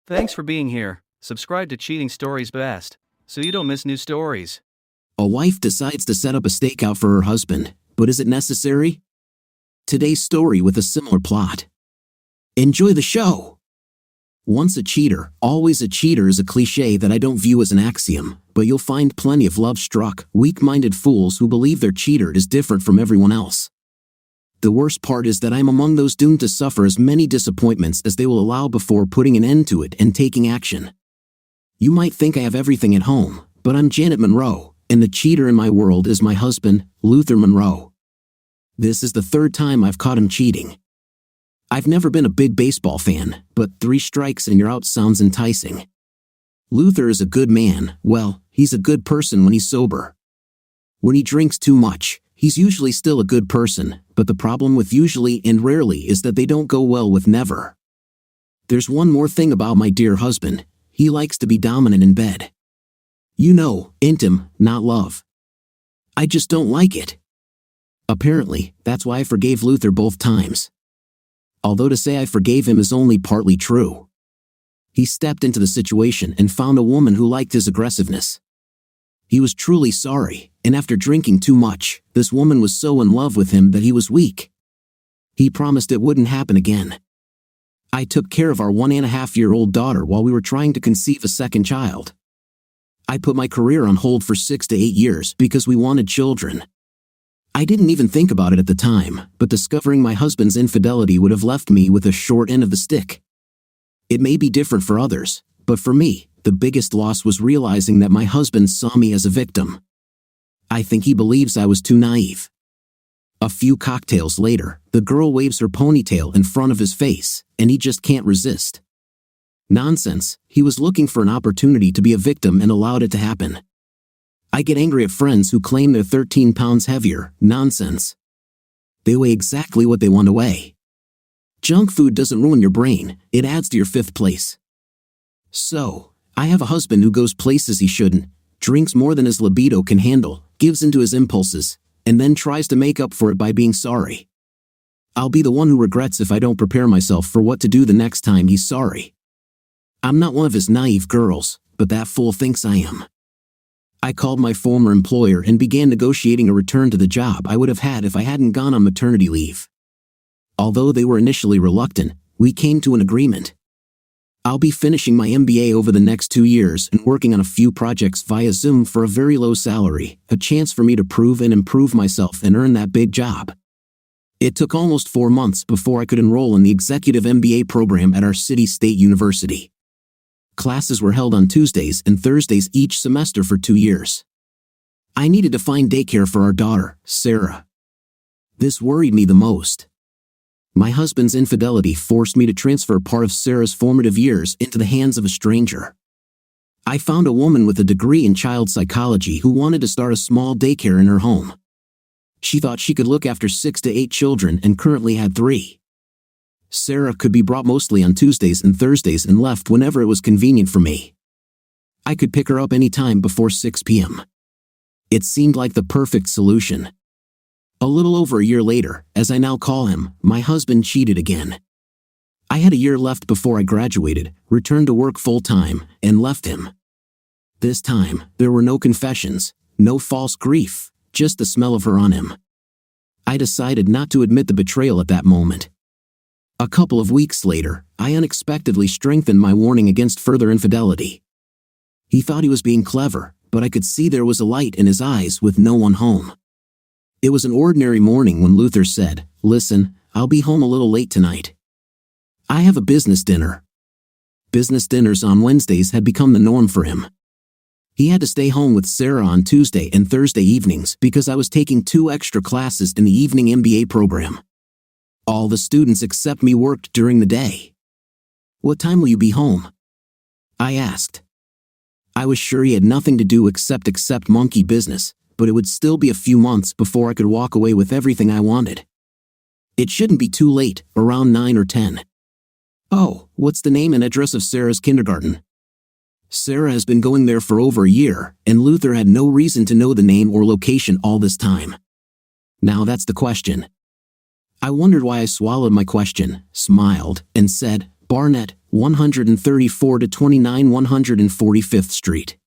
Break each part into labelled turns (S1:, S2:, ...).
S1: Thanks for being here. Subscribe to Cheating Stories Best, so you don't miss new stories.
S2: A wife decides to set up a stakeout for her husband, but is it necessary? Today's story with a similar plot. Enjoy the show! Once a cheater, always a cheater is a cliché that I don't view as an axiom, but you'll find plenty of love-struck, weak-minded fools who believe their cheater is different from everyone else. The worst part is that I'm among those doomed to suffer as many disappointments as they will allow before putting an end to it and taking action. You might think I have everything at home, but I'm Janet Monroe, and the cheater in my world is my husband, Luther Monroe. This is the third time I've caught him cheating. I've never been a big baseball fan, but 3 strikes and you're out sounds enticing. Luther is a good man. Well, he's a good person when he's sober. When he drinks too much, he's usually still a good person, but the problem with usually and rarely is that they don't go well with never. There's one more thing about my dear husband. He likes to be dominant in bed. You know, intim, not love. I just don't like it. Apparently, that's why I forgave Luther both times. Although to say I forgave him is only partly true. He stepped into the situation and found a woman who liked his aggressiveness. He was truly sorry, and after drinking too much, this woman was so in love with him that he was weak. He promised it wouldn't happen again. I took care of our 1.5-year-old daughter while we were trying to conceive a second child. I put my career on hold for 6 to 8 years because we wanted children. I didn't even think about it at the time, but discovering my husband's infidelity would have left me with a short end of the stick. It may be different for others, but for me, the biggest loss was realizing that my husband saw me as a victim. I think he believes I was too naive. A few cocktails later, the girl waves her ponytail in front of his face, and he just can't resist. Nonsense, he was looking for an opportunity to be a victim and allowed it to happen. I get angry at friends who claim they're 13 pounds heavier. Nonsense. They weigh exactly what they want to weigh. Junk food doesn't ruin your brain, it adds to your 5th place. So, I have a husband who goes places he shouldn't, drinks more than his libido can handle, gives into his impulses, and then tries to make up for it by being sorry. I'll be the one who regrets if I don't prepare myself for what to do the next time he's sorry. I'm not one of his naive girls, but that fool thinks I am. I called my former employer and began negotiating a return to the job I would have had if I hadn't gone on maternity leave. Although they were initially reluctant, we came to an agreement. I'll be finishing my MBA over the next 2 years and working on a few projects via Zoom for a very low salary, a chance for me to prove and improve myself and earn that big job. It took almost 4 months before I could enroll in the executive MBA program at our city state university. Classes were held on Tuesdays and Thursdays each semester for 2 years. I needed to find daycare for our daughter, Sarah. This worried me the most. My husband's infidelity forced me to transfer part of Sarah's formative years into the hands of a stranger. I found a woman with a degree in child psychology who wanted to start a small daycare in her home. She thought she could look after 6 to 8 children and currently had 3. Sarah could be brought mostly on Tuesdays and Thursdays and left whenever it was convenient for me. I could pick her up any time before 6 p.m. It seemed like the perfect solution. A little over a year later, as I now call him, my husband cheated again. I had a year left before I graduated, returned to work full-time, and left him. This time, there were no confessions, no false grief, just the smell of her on him. I decided not to admit the betrayal at that moment. A couple of weeks later, I unexpectedly strengthened my warning against further infidelity. He thought he was being clever, but I could see there was a light in his eyes with no one home. It was an ordinary morning when Luther said, "Listen, I'll be home a little late tonight. I have a business dinner." Business dinners on Wednesdays had become the norm for him. He had to stay home with Sarah on Tuesday and Thursday evenings because I was taking 2 extra classes in the evening MBA program. All the students except me worked during the day. "What time will you be home?" I asked. I was sure he had nothing to do except monkey business, but it would still be a few months before I could walk away with everything I wanted. "It shouldn't be too late, around 9 or 10. "Oh, what's the name and address of Sarah's kindergarten?" Sarah has been going there for over a year, and Luther had no reason to know the name or location all this time. Now that's the question. I wondered why I swallowed my question, smiled, and said, "Barnett, 134 to 29 145th Street.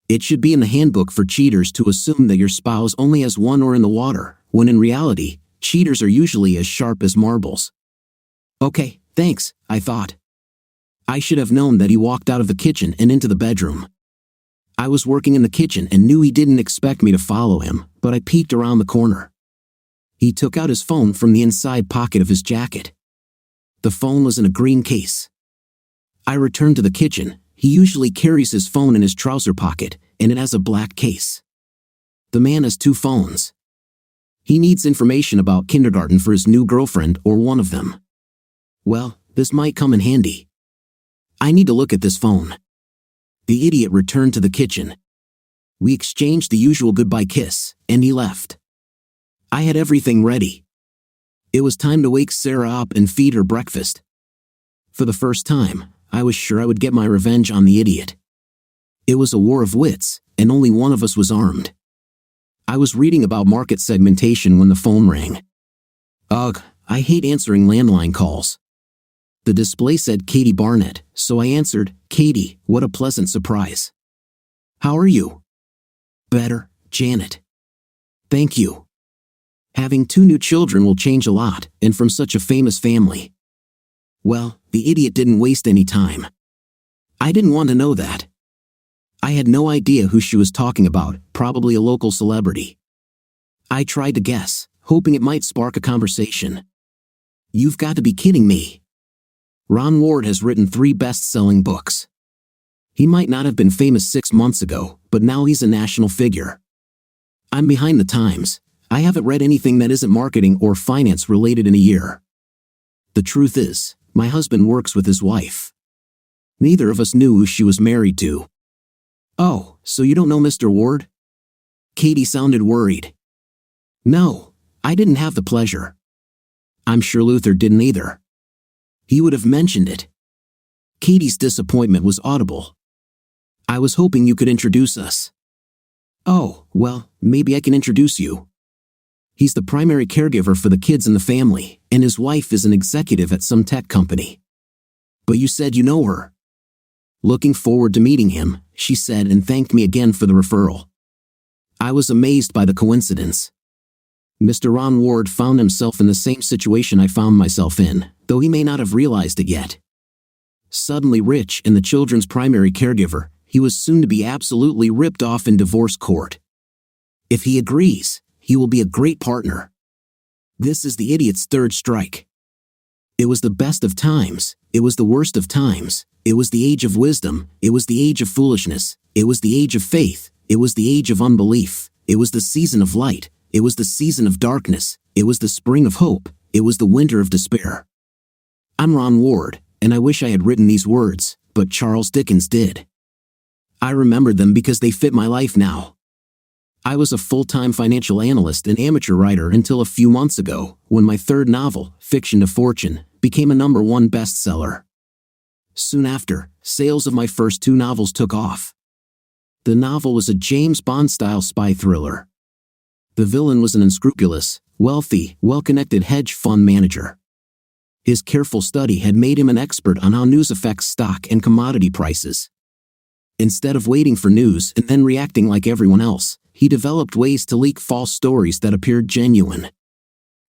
S2: It should be in the handbook for cheaters to assume that your spouse only has one oar in the water, when in reality, cheaters are usually as sharp as marbles. Okay, thanks, I thought. I should have known that he walked out of the kitchen and into the bedroom. I was working in the kitchen and knew he didn't expect me to follow him, but I peeked around the corner. He took out his phone from the inside pocket of his jacket. The phone was in a green case. I returned to the kitchen. He usually carries his phone in his trouser pocket, and it has a black case. The man has 2 phones. He needs information about kindergarten for his new girlfriend or one of them. Well, this might come in handy. I need to look at this phone. The idiot returned to the kitchen. We exchanged the usual goodbye kiss, and he left. I had everything ready. It was time to wake Sarah up and feed her breakfast. For the first time, I was sure I would get my revenge on the idiot. It was a war of wits, and only one of us was armed. I was reading about market segmentation when the phone rang. Ugh, I hate answering landline calls. The display said Katie Barnett, so I answered, Katie, what a pleasant surprise. How are you? Better, Janet. Thank you. Having 2 new children will change a lot, and from such a famous family. Well, the idiot didn't waste any time. I didn't want to know that. I had no idea who she was talking about, probably a local celebrity. I tried to guess, hoping it might spark a conversation. You've got to be kidding me. Ron Ward has written 3 best-selling books. He might not have been famous 6 months ago, but now he's a national figure. I'm behind the times. I haven't read anything that isn't marketing or finance related in a year. The truth is, my husband works with his wife. Neither of us knew who she was married to. Oh, so you don't know Mr. Ward? Katie sounded worried. No, I didn't have the pleasure. I'm sure Luther didn't either. He would have mentioned it. Katie's disappointment was audible. I was hoping you could introduce us. Oh, well, maybe I can introduce you. He's the primary caregiver for the kids in the family, and his wife is an executive at some tech company. But you said you know her. Looking forward to meeting him, she said, and thanked me again for the referral. I was amazed by the coincidence. Mr. Ron Ward found himself in the same situation I found myself in, though he may not have realized it yet. Suddenly rich and the children's primary caregiver, he was soon to be absolutely ripped off in divorce court. If he agrees, he will be a great partner. This is the idiot's 3rd strike. It was the best of times, it was the worst of times, it was the age of wisdom, it was the age of foolishness, it was the age of faith, it was the age of unbelief, it was the season of light, it was the season of darkness, it was the spring of hope, it was the winter of despair. I'm Ron Ward, and I wish I had written these words, but Charles Dickens did. I remembered them because they fit my life now. I was a full-time financial analyst and amateur writer until a few months ago, when my 3rd novel, Fiction to Fortune, became a #1 bestseller. Soon after, sales of my first 2 novels took off. The novel was a James Bond-style spy thriller. The villain was an unscrupulous, wealthy, well-connected hedge fund manager. His careful study had made him an expert on how news affects stock and commodity prices. Instead of waiting for news and then reacting like everyone else, he developed ways to leak false stories that appeared genuine.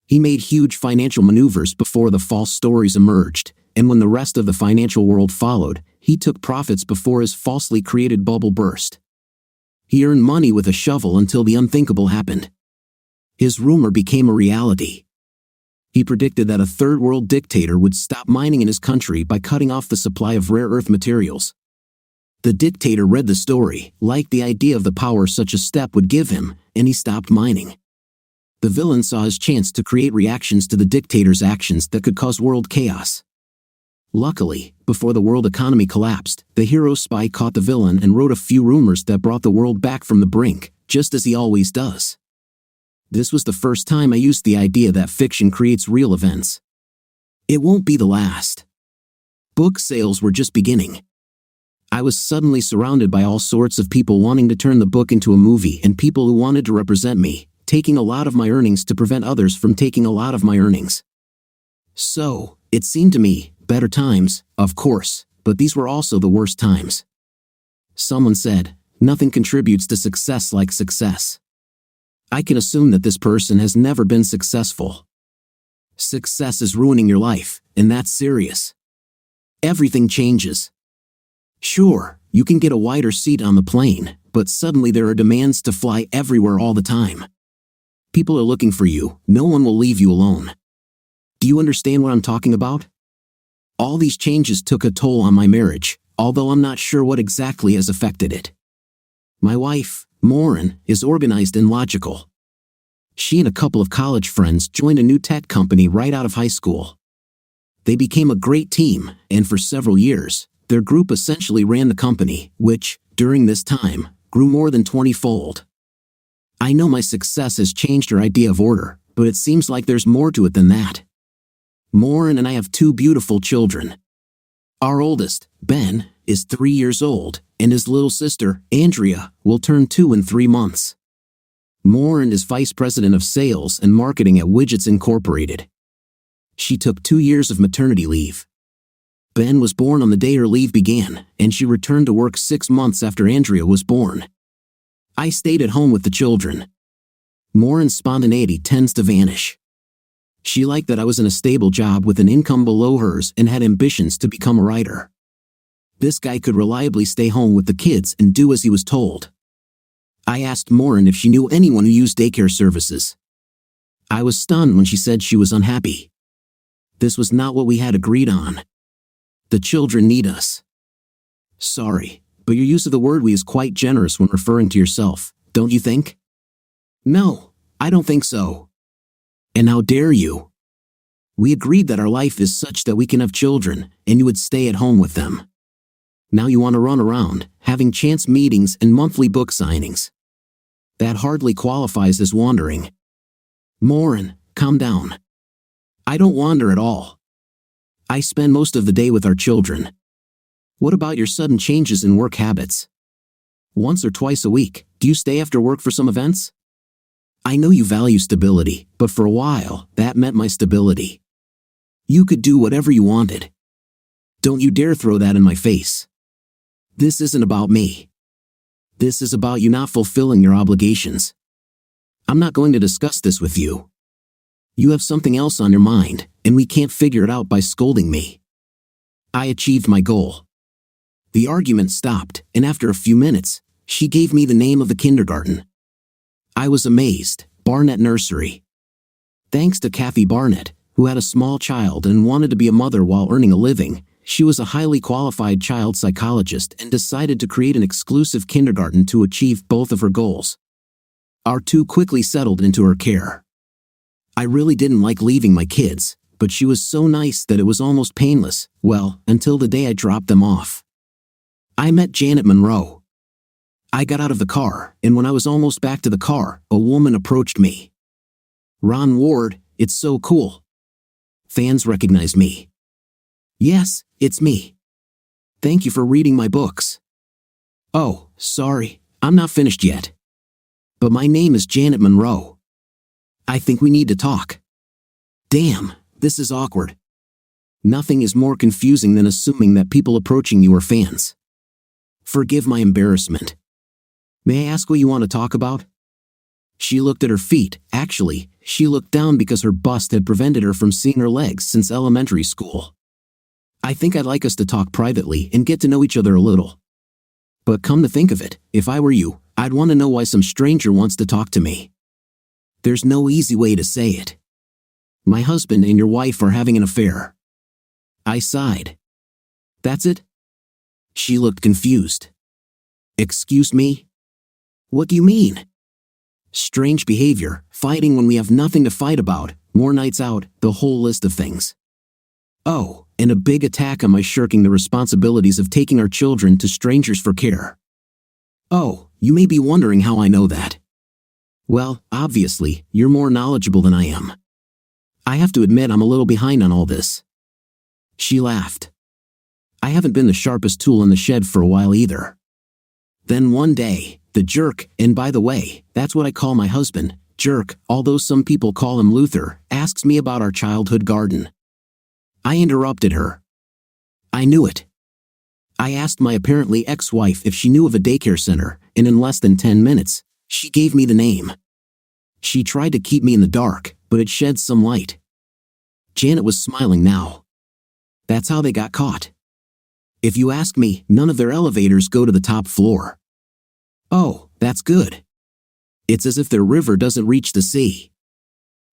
S2: He made huge financial maneuvers before the false stories emerged, and when the rest of the financial world followed, he took profits before his falsely created bubble burst. He earned money with a shovel until the unthinkable happened. His rumor became a reality. He predicted that a third world dictator would stop mining in his country by cutting off the supply of rare earth materials. The dictator read the story, liked the idea of the power such a step would give him, and he stopped mining. The villain saw his chance to create reactions to the dictator's actions that could cause world chaos. Luckily, before the world economy collapsed, the hero spy caught the villain and wrote a few rumors that brought the world back from the brink, just as he always does. This was the first time I used the idea that fiction creates real events. It won't be the last. Book sales were just beginning. I was suddenly surrounded by all sorts of people wanting to turn the book into a movie and people who wanted to represent me, taking a lot of my earnings to prevent others from taking a lot of my earnings. So, it seemed to me, better times, of course, but these were also the worst times. Someone said, nothing contributes to success like success. I can assume that this person has never been successful. Success is ruining your life, and that's serious. Everything changes. Sure, you can get a wider seat on the plane, but suddenly there are demands to fly everywhere all the time. People are looking for you, no one will leave you alone. Do you understand what I'm talking about? All these changes took a toll on my marriage, although I'm not sure what exactly has affected it. My wife, Maureen, is organized and logical. She and a couple of college friends joined a new tech company right out of high school. They became a great team, and for several years, their group essentially ran the company, which, during this time, grew more than 20-fold. I know my success has changed her idea of order, but it seems like there's more to it than that. Maureen and I have 2 beautiful children. Our oldest, Ben, is 3 years old, and his little sister, Andrea, will turn 2 in 3 months. Maureen is vice president of sales and marketing at Widgets Incorporated. She took 2 years of maternity leave. Ben was born on the day her leave began, and she returned to work 6 months after Andrea was born. I stayed at home with the children. Maureen's spontaneity tends to vanish. She liked that I was in a stable job with an income below hers and had ambitions to become a writer. This guy could reliably stay home with the kids and do as he was told. I asked Maureen if she knew anyone who used daycare services. I was stunned when she said she was unhappy. This was not what we had agreed on. The children need us. Sorry, but your use of the word we is quite generous when referring to yourself, don't you think? No, I don't think so. And how dare you? We agreed that our life is such that we can have children, and you would stay at home with them. Now you want to run around, having chance meetings and monthly book signings. That hardly qualifies as wandering. Maureen, calm down. I don't wander at all. I spend most of the day with our children. What about your sudden changes in work habits? Once or twice a week, do you stay after work for some events? I know you value stability, but for a while, that meant my stability. You could do whatever you wanted. Don't you dare throw that in my face. This isn't about me. This is about you not fulfilling your obligations. I'm not going to discuss this with you. You have something else on your mind, and we can't figure it out by scolding me. I achieved my goal. The argument stopped, and after a few minutes, she gave me the name of the kindergarten. I was amazed, Barnett Nursery. Thanks to Kathy Barnett, who had a small child and wanted to be a mother while earning a living, she was a highly qualified child psychologist and decided to create an exclusive kindergarten to achieve both of her goals. Our 2 quickly settled into her care. I really didn't like leaving my kids, but she was so nice that it was almost painless, well, until the day I dropped them off. I met Janet Monroe. I got out of the car, and when I was almost back to the car, a woman approached me. Ron Ward, it's so cool. Fans recognized me. Yes, it's me. Thank you for reading my books. Oh, sorry, I'm not finished yet. But my name is Janet Monroe. I think we need to talk. Damn, this is awkward. Nothing is more confusing than assuming that people approaching you are fans. Forgive my embarrassment. May I ask what you want to talk about? She looked at her feet. Actually, she looked down because her bust had prevented her from seeing her legs since elementary school. I think I'd like us to talk privately and get to know each other a little. But come to think of it, if I were you, I'd want to know why some stranger wants to talk to me. There's no easy way to say it. My husband and your wife are having an affair. I sighed. That's it? She looked confused. Excuse me? What do you mean? Strange behavior, fighting when we have nothing to fight about, more nights out, the whole list of things. Oh, and a big attack on my shirking the responsibilities of taking our children to strangers for care. Oh, you may be wondering how I know that. Well, obviously, you're more knowledgeable than I am. I have to admit I'm a little behind on all this. She laughed. I haven't been the sharpest tool in the shed for a while either. Then one day, the jerk, and by the way, that's what I call my husband, jerk, although some people call him Luther, asks me about our childhood garden. I interrupted her. I knew it. I asked my apparently ex-wife if she knew of a daycare center, and in less than 10 minutes, she gave me the name. She tried to keep me in the dark, but it shed some light. Janet was smiling now. That's how they got caught. If you ask me, none of their elevators go to the top floor. Oh, that's good. It's as if their river doesn't reach the sea.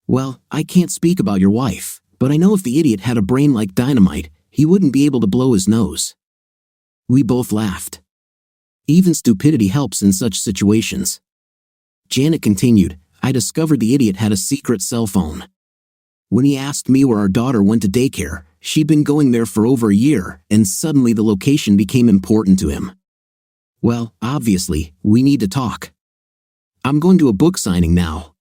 S2: Well, I can't speak about your wife, but I know if the idiot had a brain like dynamite, he wouldn't be able to blow his nose. We both laughed. Even stupidity helps in such situations. Janet continued, I discovered the idiot had a secret cell phone. When he asked me where our daughter went to daycare, she'd been going there for over a year, and suddenly the location became important to him. Well, obviously, we need to talk. I'm going to a book signing now.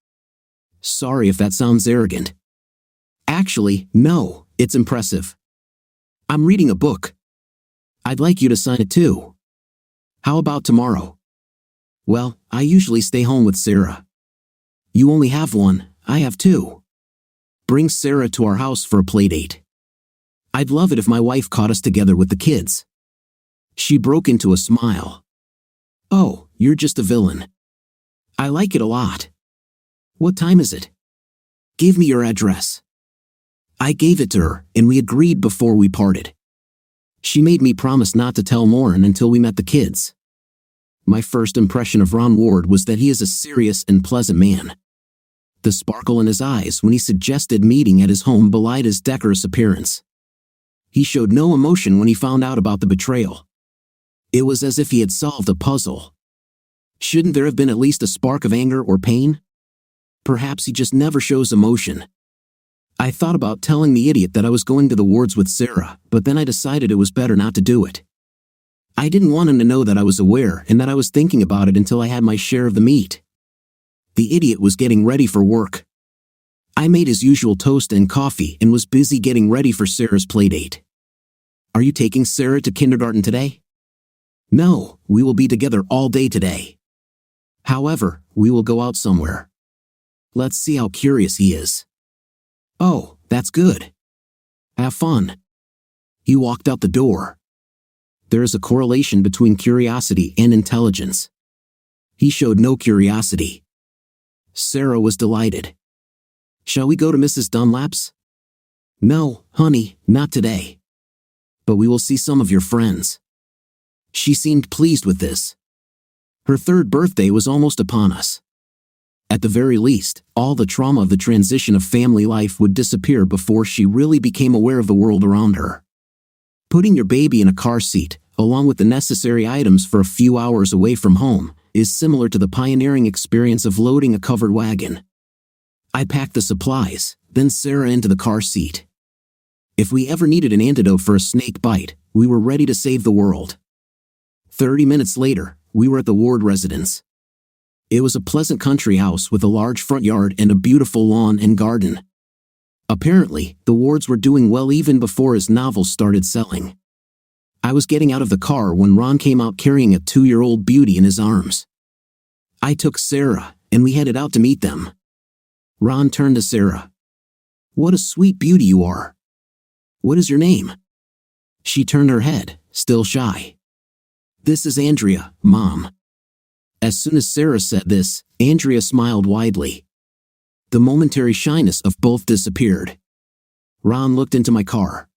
S2: Sorry if that sounds arrogant. Actually, no, it's impressive. I'm reading a book. I'd like you to sign it too. How about tomorrow? Well, I usually stay home with Sarah. You only have one, I have two. Bring Sarah to our house for a play date. I'd love it if my wife caught us together with the kids. She broke into a smile. Oh, you're just a villain. I like it a lot. What time is it? Give me your address. I gave it to her, and we agreed before we parted. She made me promise not to tell Lauren until we met the kids. My first impression of Ron Ward was that he is a serious and pleasant man. The sparkle in his eyes when he suggested meeting at his home belied his decorous appearance. He showed no emotion when he found out about the betrayal. It was as if he had solved a puzzle. Shouldn't there have been at least a spark of anger or pain? Perhaps he just never shows emotion. I thought about telling the idiot that I was going to the wards with Sarah, but then I decided it was better not to do it. I didn't want him to know that I was aware and that I was thinking about it until I had my share of the meat. The idiot was getting ready for work. I made his usual toast and coffee and was busy getting ready for Sarah's playdate. Are you taking Sarah to kindergarten today? No, we will be together all day today. However, we will go out somewhere. Let's see how curious he is. Oh, that's good. Have fun. He walked out the door. There is a correlation between curiosity and intelligence. He showed no curiosity. Sarah was delighted. Shall we go to Mrs. Dunlap's? No, honey, not today. But we will see some of your friends. She seemed pleased with this. Her third birthday was almost upon us. At the very least, all the trauma of the transition of family life would disappear before she really became aware of the world around her. Putting your baby in a car seat, along with the necessary items for a few hours away from home, is similar to the pioneering experience of loading a covered wagon. I packed the supplies, then Sarah into the car seat. If we ever needed an antidote for a snake bite, we were ready to save the world. 30 minutes later, we were at the Ward residence. It was a pleasant country house with a large front yard and a beautiful lawn and garden. Apparently, the Wards were doing well even before his novels started selling. I was getting out of the car when Ron came out carrying a 2-year-old beauty in his arms. I took Sarah, and we headed out to meet them. Ron turned to Sarah. What a sweet beauty you are. What is your name? She turned her head, still shy. This is Andrea, Mom. As soon as Sarah said this, Andrea smiled widely. The momentary shyness of both disappeared. Ron looked into my car.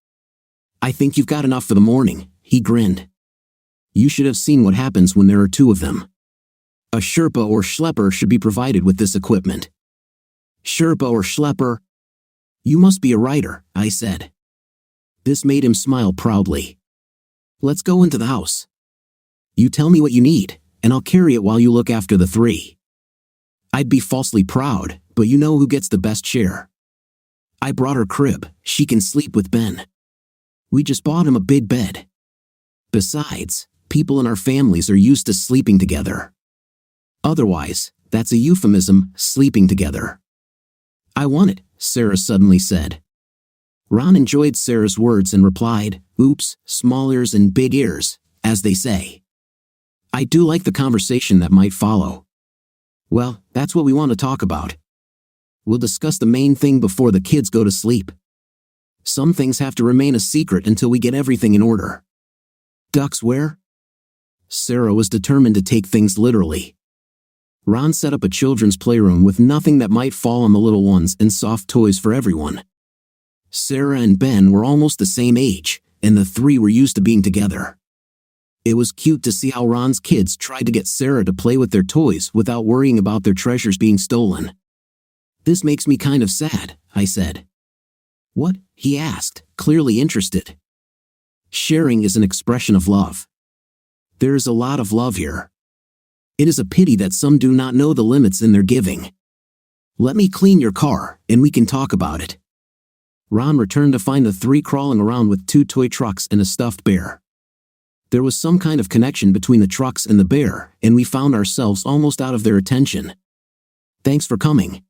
S2: I think you've got enough for the morning, he grinned. You should have seen what happens when there are two of them. A Sherpa or Schlepper should be provided with this equipment. Sherpa or Schlepper? You must be a writer, I said. This made him smile proudly. Let's go into the house. You tell me what you need, and I'll carry it while you look after the three. I'd be falsely proud, but you know who gets the best share. I brought her crib, she can sleep with Ben. We just bought him a big bed. Besides, people in our families are used to sleeping together. Otherwise, that's a euphemism, sleeping together. I want it, Sarah suddenly said. Ron enjoyed Sarah's words and replied, oops, small ears and big ears, as they say. I do like the conversation that might follow. Well, that's what we want to talk about. We'll discuss the main thing before the kids go to sleep. Some things have to remain a secret until we get everything in order. Ducks where? Sarah was determined to take things literally. Ron set up a children's playroom with nothing that might fall on the little ones and soft toys for everyone. Sarah and Ben were almost the same age, and the three were used to being together. It was cute to see how Ron's kids tried to get Sarah to play with their toys without worrying about their treasures being stolen. "This makes me kind of sad," I said. "What?" he asked, clearly interested. "Sharing is an expression of love. There is a lot of love here. It is a pity that some do not know the limits in their giving. Let me clean your car, and we can talk about it." Ron returned to find the three crawling around with 2 toy trucks and a stuffed bear. There was some kind of connection between the trucks and the bear, and we found ourselves almost out of their attention. "Thanks for coming.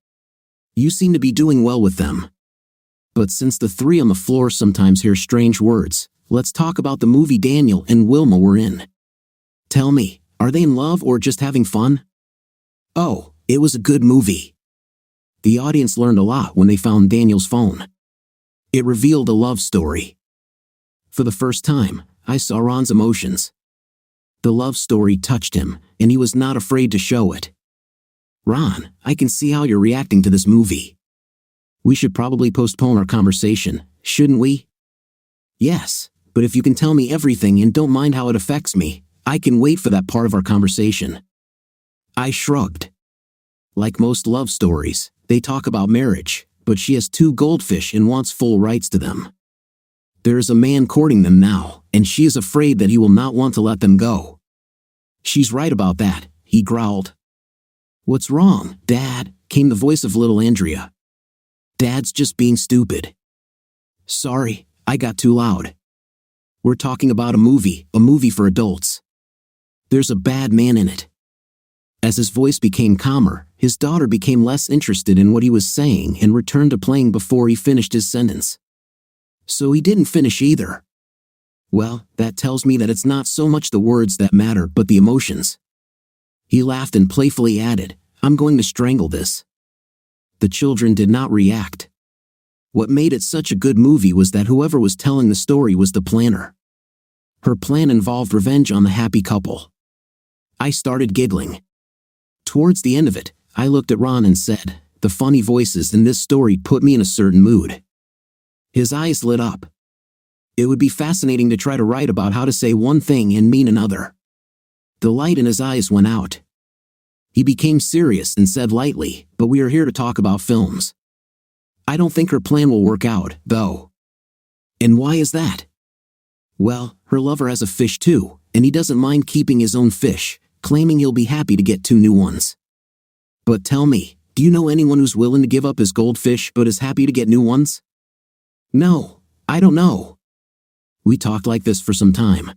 S2: You seem to be doing well with them." But since the three on the floor sometimes hear strange words, let's talk about the movie Daniel and Wilma were in. Tell me, are they in love or just having fun? Oh, it was a good movie. The audience learned a lot when they found Daniel's phone. It revealed a love story. For the first time, I saw Ron's emotions. The love story touched him, and he was not afraid to show it. "Ron, I can see how you're reacting to this movie. We should probably postpone our conversation, shouldn't we?" "Yes, but if you can tell me everything and don't mind how it affects me, I can wait for that part of our conversation." I shrugged. Like most love stories, they talk about marriage, but she has 2 goldfish and wants full rights to them. There is a man courting them now, and she is afraid that he will not want to let them go. "She's right about that," he growled. "What's wrong, Dad?" came the voice of little Andrea. "Dad's just being stupid." "Sorry, I got too loud. We're talking about a movie for adults. There's a bad man in it." As his voice became calmer, his daughter became less interested in what he was saying and returned to playing before he finished his sentence. "So he didn't finish either. Well, that tells me that it's not so much the words that matter but the emotions." He laughed and playfully added, "I'm going to strangle this." The children did not react. What made it such a good movie was that whoever was telling the story was the planner. Her plan involved revenge on the happy couple. I started giggling. Towards the end of it, I looked at Ron and said, "The funny voices in this story put me in a certain mood." His eyes lit up. It would be fascinating to try to write about how to say one thing and mean another. The light in his eyes went out. He became serious and said lightly, "But we are here to talk about films. I don't think her plan will work out, though." "And why is that?" "Well, her lover has a fish too, and he doesn't mind keeping his own fish, claiming he'll be happy to get 2 new ones. But tell me, do you know anyone who's willing to give up his goldfish but is happy to get new ones?" "No, I don't know." We talked like this for some time.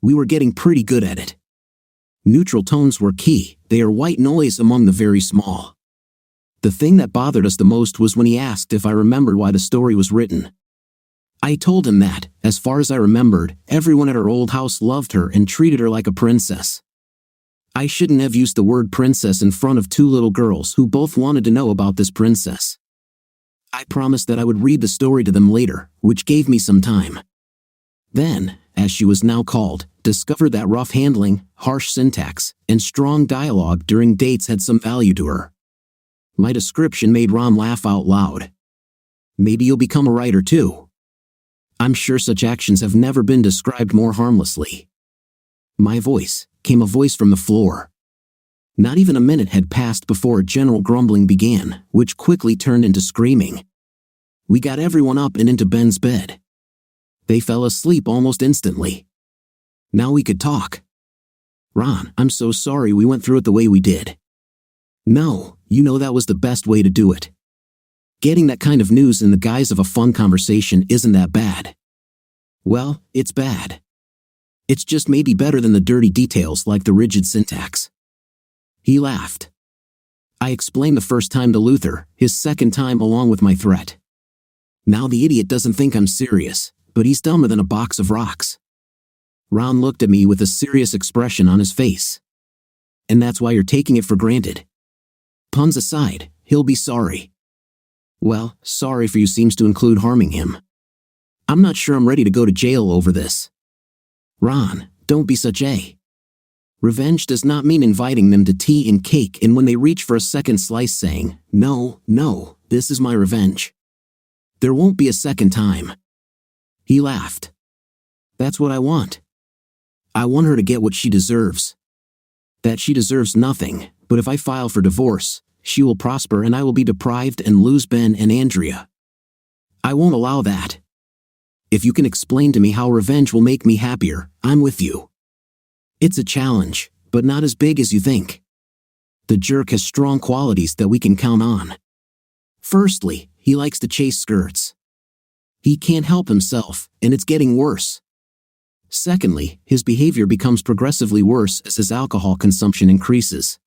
S2: We were getting pretty good at it. Neutral tones were key, they are white noise among the very small. The thing that bothered us the most was when he asked if I remembered why the story was written. I told him that, as far as I remembered, everyone at her old house loved her and treated her like a princess. I shouldn't have used the word princess in front of 2 little girls who both wanted to know about this princess. I promised that I would read the story to them later, which gave me some time. Then, as she was now called, discovered that rough handling, harsh syntax, and strong dialogue during dates had some value to her. My description made Ron laugh out loud. "Maybe you'll become a writer too. I'm sure such actions have never been described more harmlessly." My voice came a voice from the floor. Not even a minute had passed before a general grumbling began, which quickly turned into screaming. We got everyone up and into Ben's bed. They fell asleep almost instantly. Now we could talk. "Ron, I'm so sorry we went through it the way we did." "No, you know that was the best way to do it. Getting that kind of news in the guise of a fun conversation isn't that bad." "Well, it's bad. It's just maybe better than the dirty details like the rigid syntax." He laughed. I explained the first time to Luther, his second time along with my threat. Now the idiot doesn't think I'm serious, but he's dumber than a box of rocks. Ron looked at me with a serious expression on his face. "And that's why you're taking it for granted. Puns aside, he'll be sorry." "Well, sorry for you seems to include harming him." I'm not sure I'm ready to go to jail over this. Ron, don't be such a. Revenge does not mean inviting them to tea and cake and when they reach for a second slice saying, no, no, this is my revenge. There won't be a second time. He laughed. That's what I want. I want her to get what she deserves. That she deserves nothing, but if I file for divorce, she will prosper and I will be deprived and lose Ben and Andrea. I won't allow that. If you can explain to me how revenge will make me happier, I'm with you. It's a challenge, but not as big as you think. The jerk has strong qualities that we can count on. Firstly, he likes to chase skirts. He can't help himself, and it's getting worse. Secondly, his behavior becomes progressively worse as his alcohol consumption increases.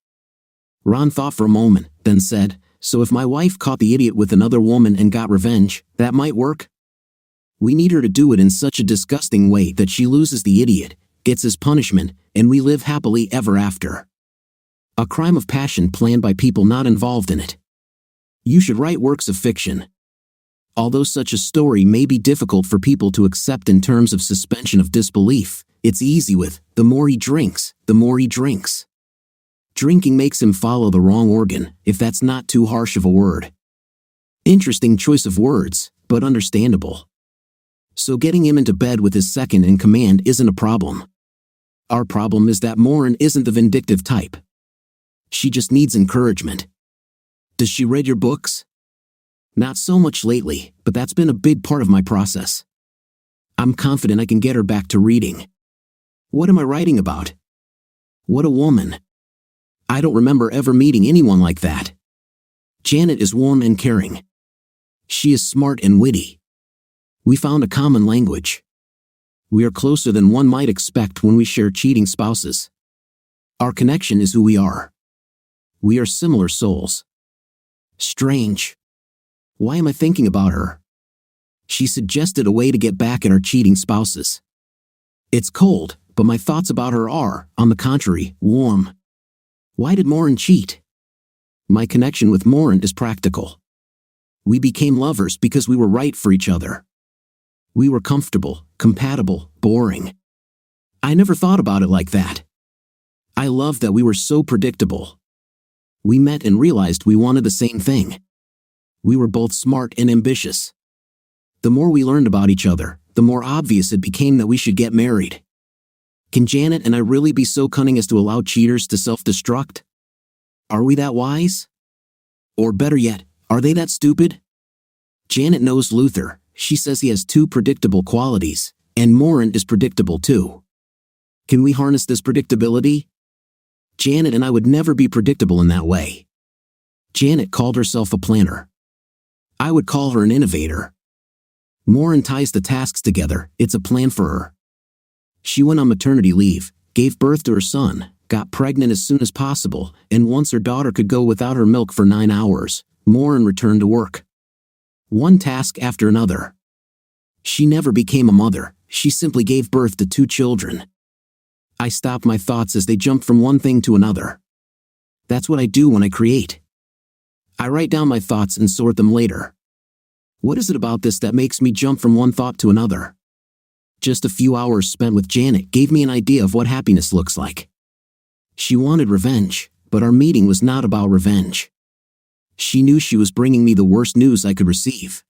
S2: Ron thought for a moment, then said, so if my wife caught the idiot with another woman and got revenge, that might work? We need her to do it in such a disgusting way that she loses the idiot, gets his punishment, and we live happily ever after. A crime of passion planned by people not involved in it. You should write works of fiction. Although such a story may be difficult for people to accept in terms of suspension of disbelief, it's easy with, the more he drinks, the more he drinks. Drinking makes him follow the wrong organ, if that's not too harsh of a word. Interesting choice of words, but understandable. So getting him into bed with his second in command isn't a problem. Our problem is that Morin isn't the vindictive type. She just needs encouragement. Does she read your books? Not so much lately, but that's been a big part of my process. I'm confident I can get her back to reading. What am I writing about? What a woman. I don't remember ever meeting anyone like that. Janet is warm and caring. She is smart and witty. We found a common language. We are closer than one might expect when we share cheating spouses. Our connection is who we are. We are similar souls. Strange. Why am I thinking about her? She suggested a way to get back at our cheating spouses. It's cold, but my thoughts about her are, on the contrary, warm. Why did Morin cheat? My connection with Morin is practical. We became lovers because we were right for each other. We were comfortable, compatible, boring. I never thought about it like that. I loved that we were so predictable. We met and realized we wanted the same thing. We were both smart and ambitious. The more we learned about each other, the more obvious it became that we should get married. Can Janet and I really be so cunning as to allow cheaters to self-destruct? Are we that wise? Or better yet, are they that stupid? Janet knows Luther. She says he has two predictable qualities, and Morin is predictable too. Can we harness this predictability? Janet and I would never be predictable in that way. Janet called herself a planner. I would call her an innovator. Morin ties the tasks together, it's a plan for her. She went on maternity leave, gave birth to her son, got pregnant as soon as possible, and once her daughter could go without her milk for 9 hours, Morin returned to work. One task after another. She never became a mother, she simply gave birth to 2 children. I stopped my thoughts as they jumped from one thing to another. That's what I do when I create. I write down my thoughts and sort them later. What is it about this that makes me jump from one thought to another? Just a few hours spent with Janet gave me an idea of what happiness looks like. She wanted revenge, but our meeting was not about revenge. She knew she was bringing me the worst news I could receive.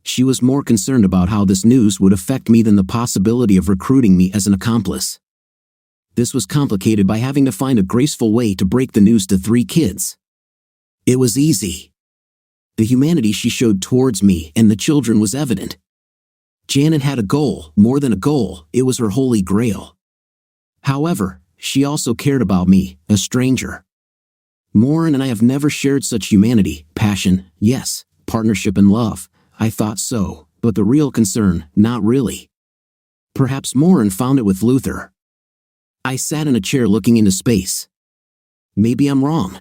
S2: She was more concerned about how this news would affect me than the possibility of recruiting me as an accomplice. This was complicated by having to find a graceful way to break the news to 3 kids. It was easy. The humanity she showed towards me and the children was evident. Janet had a goal, more than a goal, it was her holy grail. However, she also cared about me, a stranger. Morin and I have never shared such humanity, passion, yes, partnership and love. I thought so, but the real concern, not really. Perhaps Morin found it with Luther. I sat in a chair looking into space. Maybe I'm wrong.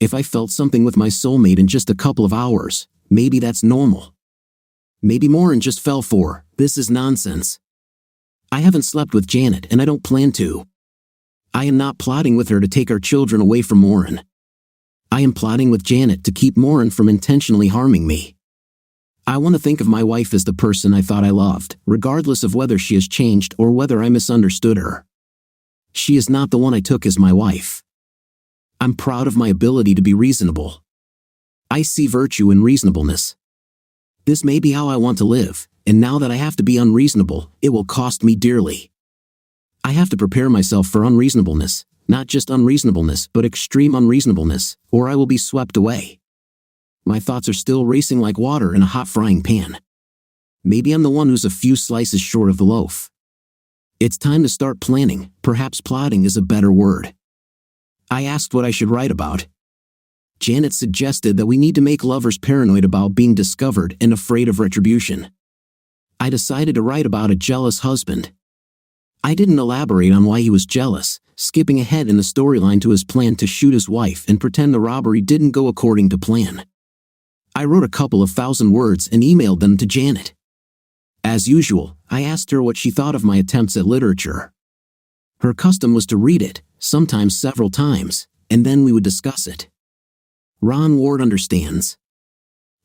S2: If I felt something with my soulmate in just a couple of hours, maybe that's normal. Maybe Morin just fell for, this is nonsense. I haven't slept with Janet and I don't plan to. I am not plotting with her to take our children away from Morin. I am plotting with Janet to keep Morin from intentionally harming me. I want to think of my wife as the person I thought I loved, regardless of whether she has changed or whether I misunderstood her. She is not the one I took as my wife. I'm proud of my ability to be reasonable. I see virtue in reasonableness. This may be how I want to live, and now that I have to be unreasonable, it will cost me dearly. I have to prepare myself for unreasonableness, not just unreasonableness but extreme unreasonableness, or I will be swept away. My thoughts are still racing like water in a hot frying pan. Maybe I'm the one who's a few slices short of the loaf. It's time to start planning, perhaps plotting is a better word. I asked what I should write about. Janet suggested that we need to make lovers paranoid about being discovered and afraid of retribution. I decided to write about a jealous husband. I didn't elaborate on why he was jealous, skipping ahead in the storyline to his plan to shoot his wife and pretend the robbery didn't go according to plan. I wrote a couple of thousand words and emailed them to Janet. As usual, I asked her what she thought of my attempts at literature. Her custom was to read it, sometimes several times, and then we would discuss it. Ron Ward understands.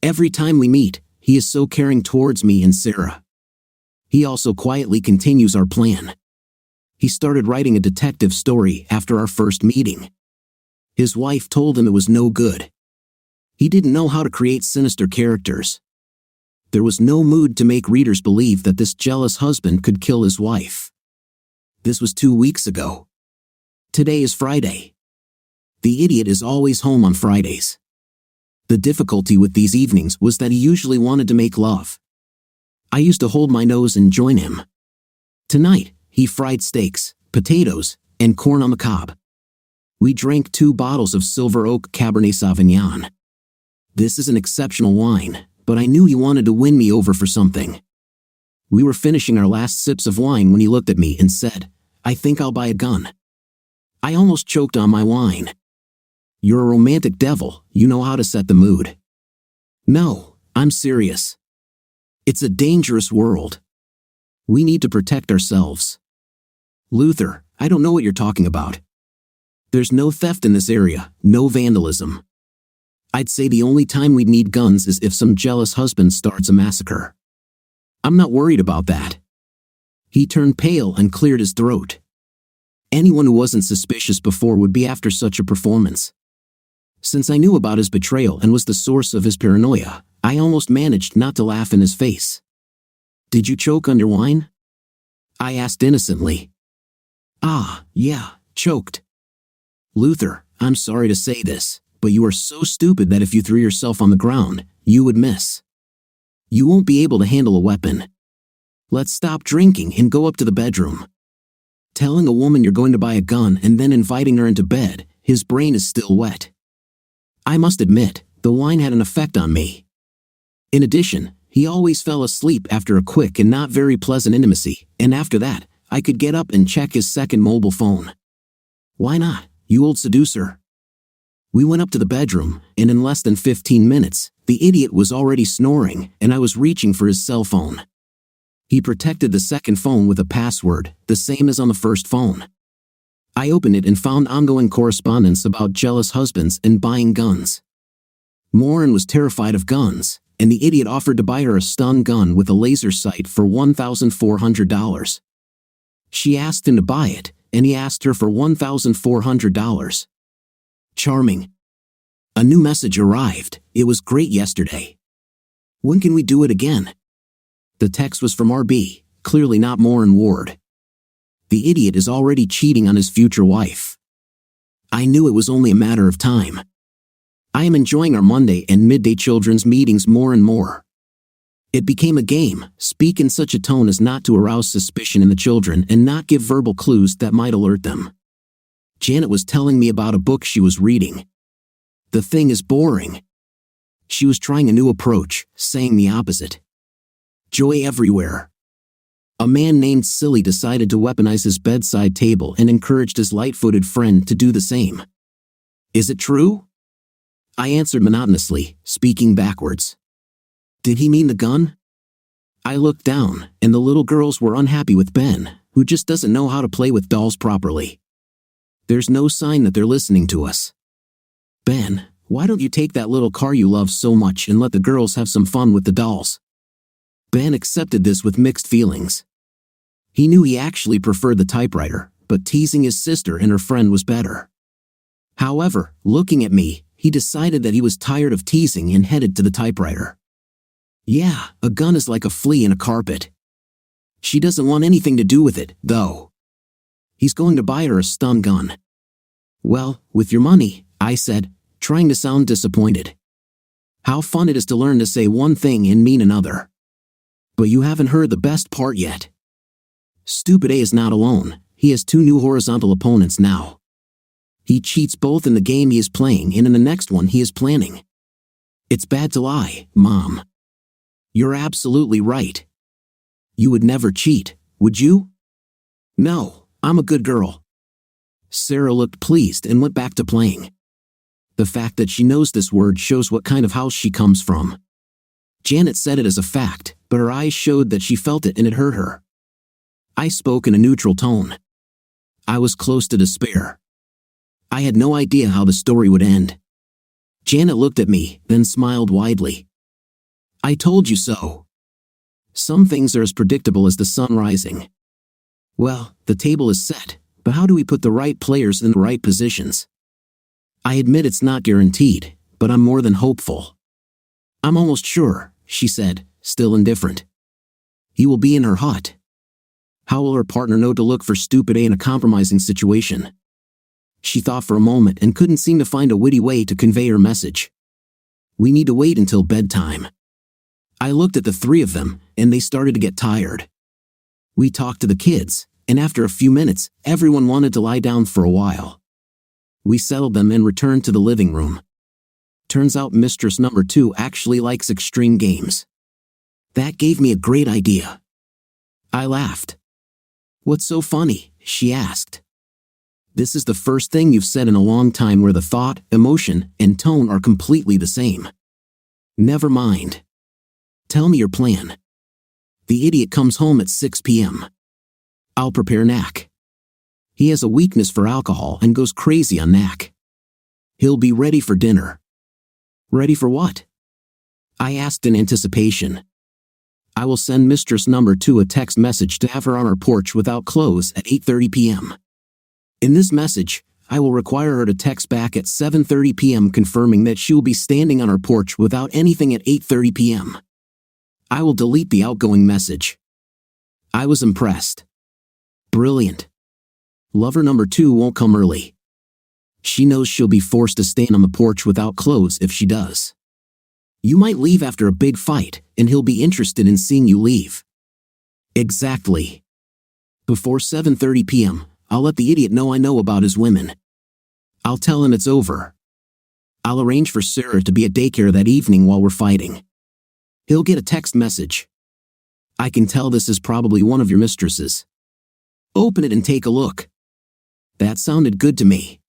S2: Every time we meet, he is so caring towards me and Sarah. He also quietly continues our plan. He started writing a detective story after our first meeting. His wife told him it was no good. He didn't know how to create sinister characters. There was no mood to make readers believe that this jealous husband could kill his wife. This was 2 weeks ago. Today is Friday. The idiot is always home on Fridays. The difficulty with these evenings was that he usually wanted to make love. I used to hold my nose and join him. Tonight, he fried steaks, potatoes, and corn on the cob. We drank 2 bottles of Silver Oak Cabernet Sauvignon. This is an exceptional wine, but I knew he wanted to win me over for something. We were finishing our last sips of wine when he looked at me and said, "I think I'll buy a gun." I almost choked on my wine. You're a romantic devil, you know how to set the mood. No, I'm serious. It's a dangerous world. We need to protect ourselves. Luther, I don't know what you're talking about. There's no theft in this area, no vandalism. I'd say the only time we'd need guns is if some jealous husband starts a massacre. I'm not worried about that. He turned pale and cleared his throat. Anyone who wasn't suspicious before would be after such a performance. Since I knew about his betrayal and was the source of his paranoia, I almost managed not to laugh in his face. Did you choke on your wine? I asked innocently. Ah, yeah, choked. Luther, I'm sorry to say this, but you are so stupid that if you threw yourself on the ground, you would miss. You won't be able to handle a weapon. Let's stop drinking and go up to the bedroom. Telling a woman you're going to buy a gun and then inviting her into bed, his brain is still wet. I must admit, the wine had an effect on me. In addition, he always fell asleep after a quick and not very pleasant intimacy, and after that, I could get up and check his second mobile phone. Why not, you old seducer? We went up to the bedroom, and in less than 15 minutes, the idiot was already snoring, and I was reaching for his cell phone. He protected the second phone with a password, the same as on the first phone. I opened it and found ongoing correspondence about jealous husbands and buying guns. Maureen was terrified of guns, and the idiot offered to buy her a stun gun with a laser sight for $1,400. She asked him to buy it, and he asked her for $1,400. Charming. A new message arrived. It was great yesterday. When can we do it again? The text was from RB, clearly not Maureen Ward. The idiot is already cheating on his future wife. I knew it was only a matter of time. I am enjoying our Monday and midday children's meetings more and more. It became a game, speak in such a tone as not to arouse suspicion in the children and not give verbal clues that might alert them. Janet was telling me about a book she was reading. The thing is boring. She was trying a new approach, saying the opposite. Joy everywhere. A man named Silly decided to weaponize his bedside table and encouraged his light-footed friend to do the same. Is it true? I answered monotonously, speaking backwards. Did he mean the gun? I looked down, and the little girls were unhappy with Ben, who just doesn't know how to play with dolls properly. There's no sign that they're listening to us. Ben, Why don't you take that little car you love so much and let the girls have some fun with the dolls? Ben accepted this with mixed feelings. He knew he actually preferred the typewriter, but teasing his sister and her friend was better. However, looking at me, he decided that he was tired of teasing and headed to the typewriter. Yeah, a gun is like a flea in a carpet. She doesn't want anything to do with it, though. He's going to buy her a stun gun. Well, with your money, I said, trying to sound disappointed. How fun it is to learn to say one thing and mean another. But you haven't heard the best part yet. Stupid A is not alone, he has 2 new horizontal opponents now. He cheats both in the game he is playing and in the next one he is planning. It's bad to lie, Mom. You're absolutely right. You would never cheat, would you? No, I'm a good girl. Sarah looked pleased and went back to playing. The fact that she knows this word shows what kind of house she comes from. Janet said it as a fact, but her eyes showed that she felt it and it hurt her. I spoke in a neutral tone. I was close to despair. I had no idea how the story would end. Janet looked at me, then smiled widely. I told you so. Some things are as predictable as the sun rising. Well, the table is set, but how do we put the right players in the right positions? I admit it's not guaranteed, but I'm more than hopeful. I'm almost sure, she said, still indifferent. He will be in her hut. How will her partner know to look for stupid A in a compromising situation? She thought for a moment and couldn't seem to find a witty way to convey her message. We need to wait until bedtime. I looked at the 3 of them, and they started to get tired. We talked to the kids, and after a few minutes, everyone wanted to lie down for a while. We settled them and returned to the living room. Turns out Mistress Number 2 actually likes extreme games. That gave me a great idea. I laughed. What's so funny? She asked. This is the first thing you've said in a long time where the thought, emotion, and tone are completely the same. Never mind. Tell me your plan. The idiot comes home at 6 p.m. I'll prepare knack. He has a weakness for alcohol and goes crazy on knack. He'll be ready for dinner. Ready for what? I asked in anticipation. I will send Mistress Number 2 a text message to have her on her porch without clothes at 8:30 p.m. In this message, I will require her to text back at 7:30 p.m. confirming that she will be standing on her porch without anything at 8:30 p.m. I will delete the outgoing message. I was impressed. Brilliant. Lover number 2 won't come early. She knows she'll be forced to stand on the porch without clothes if she does. You might leave after a big fight, and he'll be interested in seeing you leave. Exactly. Before 7:30 p.m., I'll let the idiot know I know about his women. I'll tell him it's over. I'll arrange for Sarah to be at daycare that evening while we're fighting. He'll get a text message. I can tell this is probably one of your mistresses. Open it and take a look. That sounded good to me.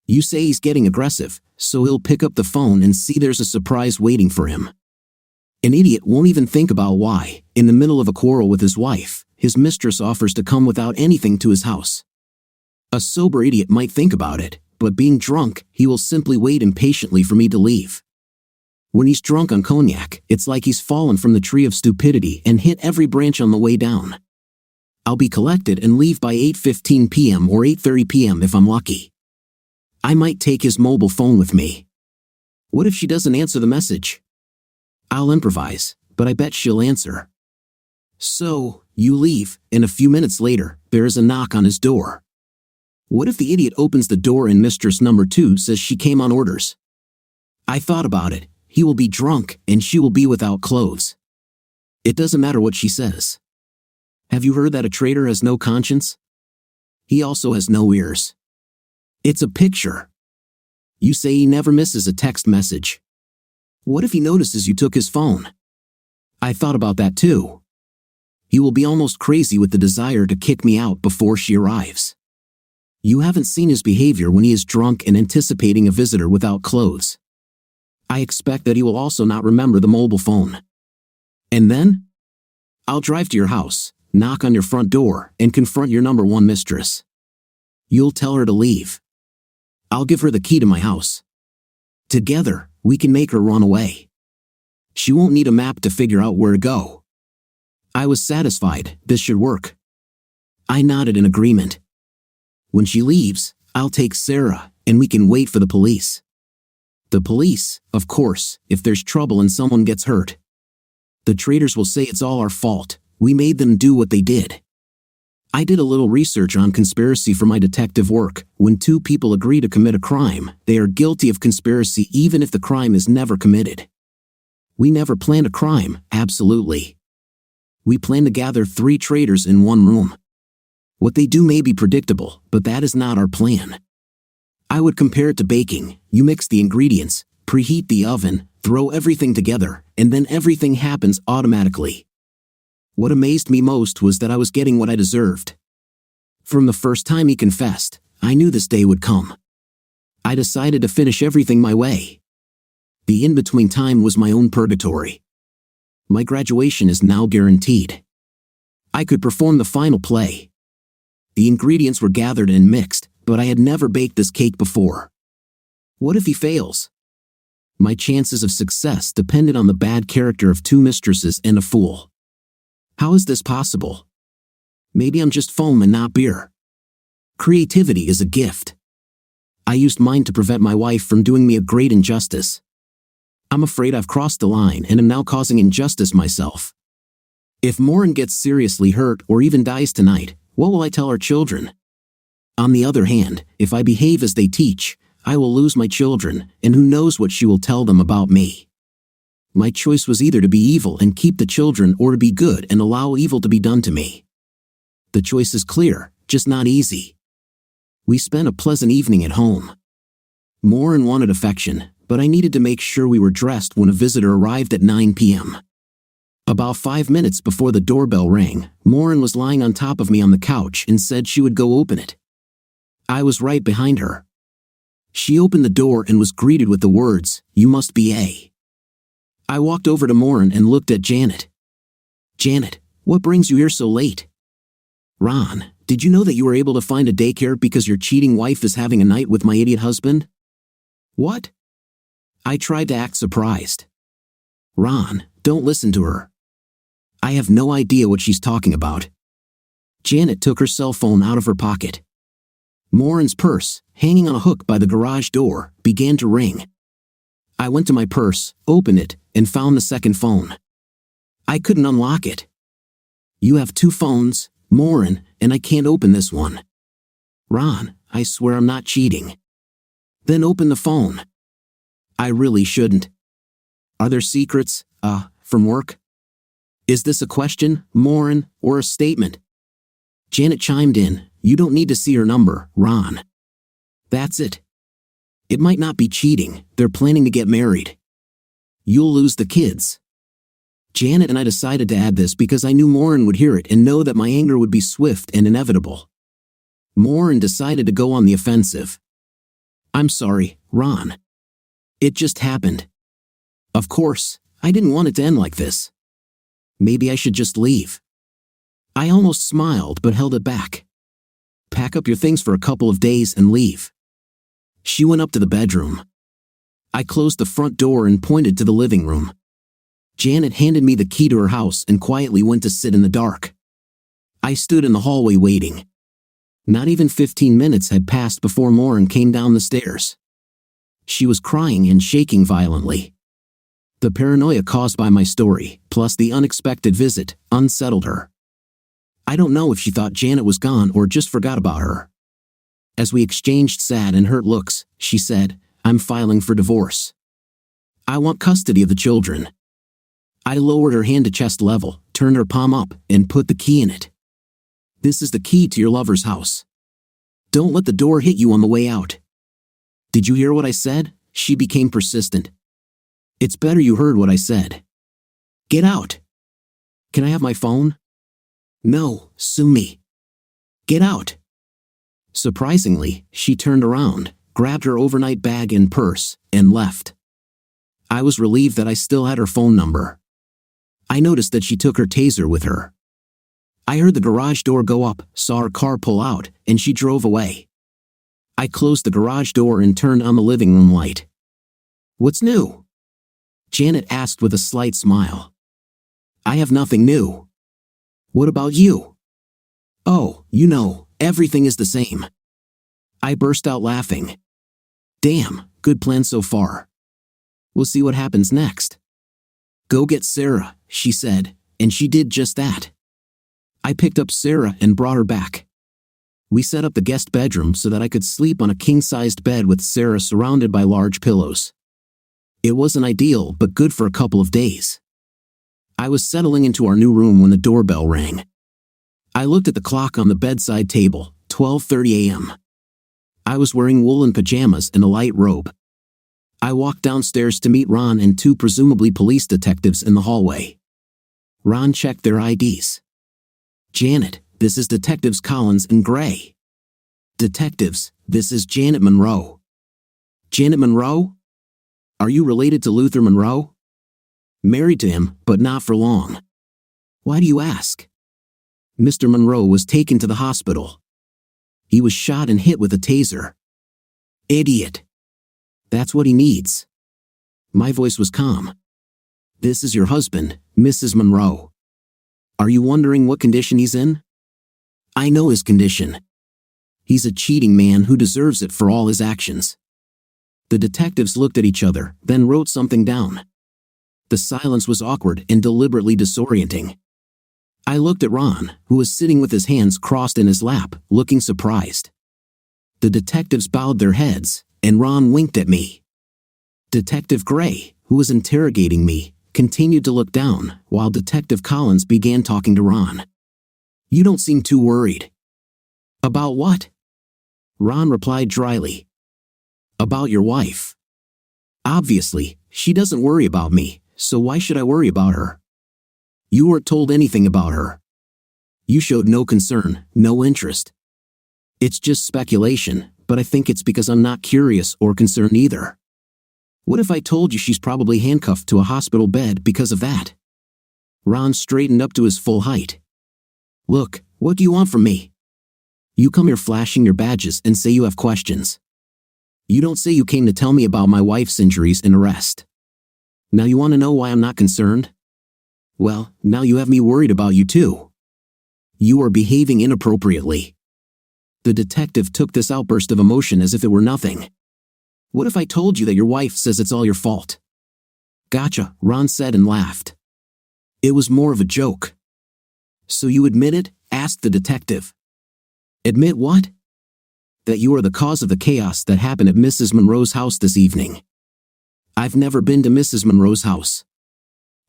S2: You say he's getting aggressive, so he'll pick up the phone and see there's a surprise waiting for him. An idiot won't even think about why, in the middle of a quarrel with his wife, his mistress offers to come without anything to his house. A sober idiot might think about it, but being drunk, he will simply wait impatiently for me to leave. When he's drunk on cognac, it's like he's fallen from the tree of stupidity and hit every branch on the way down. I'll be collected and leave by 8:15 p.m. or 8:30 p.m. if I'm lucky. I might take his mobile phone with me. What if she doesn't answer the message? I'll improvise, but I bet she'll answer. So, you leave, and a few minutes later, there is a knock on his door. What if the idiot opens the door and Mistress Number 2 says she came on orders? I thought about it. He will be drunk, and she will be without clothes. It doesn't matter what she says. Have you heard that a traitor has no conscience? He also has no ears. It's a picture. You say he never misses a text message. What if he notices you took his phone? I thought about that too. He will be almost crazy with the desire to kick me out before she arrives. You haven't seen his behavior when he is drunk and anticipating a visitor without clothes. I expect that he will also not remember the mobile phone. And then? I'll drive to your house, knock on your front door, and confront your number 1 mistress. You'll tell her to leave. I'll give her the key to my house. Together, we can make her run away. She won't need a map to figure out where to go. I was satisfied. This should work. I nodded in agreement. When she leaves, I'll take Sarah, and we can wait for the police. The police, of course, if there's trouble and someone gets hurt. The traitors will say it's all our fault. We made them do what they did. I did a little research on conspiracy for my detective work. When two people agree to commit a crime, they are guilty of conspiracy even if the crime is never committed. We never planned a crime, absolutely. We planned to gather 3 traitors in one room. What they do may be predictable, but that is not our plan. I would compare it to baking. You mix the ingredients, preheat the oven, throw everything together, and then everything happens automatically. What amazed me most was that I was getting what I deserved. From the first time he confessed, I knew this day would come. I decided to finish everything my way. The in-between time was my own purgatory. My graduation is now guaranteed. I could perform the final play. The ingredients were gathered and mixed, but I had never baked this cake before. What if he fails? My chances of success depended on the bad character of 2 mistresses and a fool. How is this possible? Maybe I'm just foam and not beer. Creativity is a gift. I used mine to prevent my wife from doing me a great injustice. I'm afraid I've crossed the line and am now causing injustice myself. If Morin gets seriously hurt or even dies tonight, what will I tell our children? On the other hand, if I behave as they teach, I will lose my children, and who knows what she will tell them about me. My choice was either to be evil and keep the children or to be good and allow evil to be done to me. The choice is clear, just not easy. We spent a pleasant evening at home. Morin wanted affection, but I needed to make sure we were dressed when a visitor arrived at 9 p.m. About 5 minutes before the doorbell rang, Morin was lying on top of me on the couch and said she would go open it. I was right behind her. She opened the door and was greeted with the words, "You must be A." I walked over to Morin and looked at Janet. "Janet, what brings you here so late?" "Ron, did you know that you were able to find a daycare because your cheating wife is having a night with my idiot husband?" "What?" I tried to act surprised. "Ron, don't listen to her. I have no idea what she's talking about." Janet took her cell phone out of her pocket. Morin's purse, hanging on a hook by the garage door, began to ring. I went to my purse, opened it, and found the second phone. I couldn't unlock it. "You have 2 phones, Morin, and I can't open this one." "Ron, I swear I'm not cheating." "Then open the phone." "I really shouldn't." "Are there secrets, from work?" "Is this a question, Morin, or a statement?" Janet chimed in, "You don't need to see her number, Ron." "That's it. It might not be cheating, they're planning to get married. You'll lose the kids." Janet and I decided to add this because I knew Morin would hear it and know that my anger would be swift and inevitable. Morin decided to go on the offensive. "I'm sorry, Ron. It just happened. Of course, I didn't want it to end like this. Maybe I should just leave." I almost smiled but held it back. "Pack up your things for a couple of days and leave." She went up to the bedroom. I closed the front door and pointed to the living room. Janet handed me the key to her house and quietly went to sit in the dark. I stood in the hallway waiting. Not even 15 minutes had passed before Morin came down the stairs. She was crying and shaking violently. The paranoia caused by my story, plus the unexpected visit, unsettled her. I don't know if she thought Janet was gone or just forgot about her. As we exchanged sad and hurt looks, she said, "I'm filing for divorce. I want custody of the children." I lowered her hand to chest level, turned her palm up, and put the key in it. "This is the key to your lover's house. Don't let the door hit you on the way out." "Did you hear what I said?" She became persistent. "It's better you heard what I said. Get out." "Can I have my phone?" "No, sue me. Get out." Surprisingly, she turned around, grabbed her overnight bag and purse, and left. I was relieved that I still had her phone number. I noticed that she took her taser with her. I heard the garage door go up, saw her car pull out, and she drove away. I closed the garage door and turned on the living room light. What's new? Janet asked with a slight smile. I have nothing new. What about you? Oh, everything is the same. I burst out laughing. Damn, good plan so far. We'll see what happens next. Go get Sarah, she said, and she did just that. I picked up Sarah and brought her back. We set up the guest bedroom so that I could sleep on a king-sized bed with Sarah surrounded by large pillows. It wasn't ideal, but good for a couple of days. I was settling into our new room when the doorbell rang. I looked at the clock on the bedside table, 12:30 a.m. I was wearing woolen pajamas and a light robe. I walked downstairs to meet Ron and two presumably police detectives in the hallway. Ron checked their IDs. Janet, this is Detectives Collins and Gray. Detectives, this is Janet Monroe. Janet Monroe? Are you related to Luther Monroe? Married to him, but not for long. Why do you ask? Mr. Monroe was taken to the hospital. He was shot and hit with a taser. Idiot. That's what he needs. My voice was calm. This is your husband, Mrs. Monroe. Are you wondering what condition he's in? I know his condition. He's a cheating man who deserves it for all his actions. The detectives looked at each other, then wrote something down. The silence was awkward and deliberately disorienting. I looked at Ron, who was sitting with his hands crossed in his lap, looking surprised. The detectives bowed their heads, and Ron winked at me. Detective Gray, who was interrogating me, continued to look down, while Detective Collins began talking to Ron. You don't seem too worried. About what? Ron replied dryly. About your wife. Obviously, she doesn't worry about me, so why should I worry about her? You weren't told anything about her. You showed no concern, no interest. It's just speculation, but I think it's because I'm not curious or concerned either. What if I told you she's probably handcuffed to a hospital bed because of that? Ron straightened up to his full height. Look, what do you want from me? You come here flashing your badges and say you have questions. You don't say you came to tell me about my wife's injuries and arrest. Now you want to know why I'm not concerned? Well, now you have me worried about you too. You are behaving inappropriately. The detective took this outburst of emotion as if it were nothing. What if I told you that your wife says it's all your fault? Gotcha, Ron said and laughed. It was more of a joke. So you admit it? Asked the detective. Admit what? That you are the cause of the chaos that happened at Mrs. Monroe's house this evening. I've never been to Mrs. Monroe's house.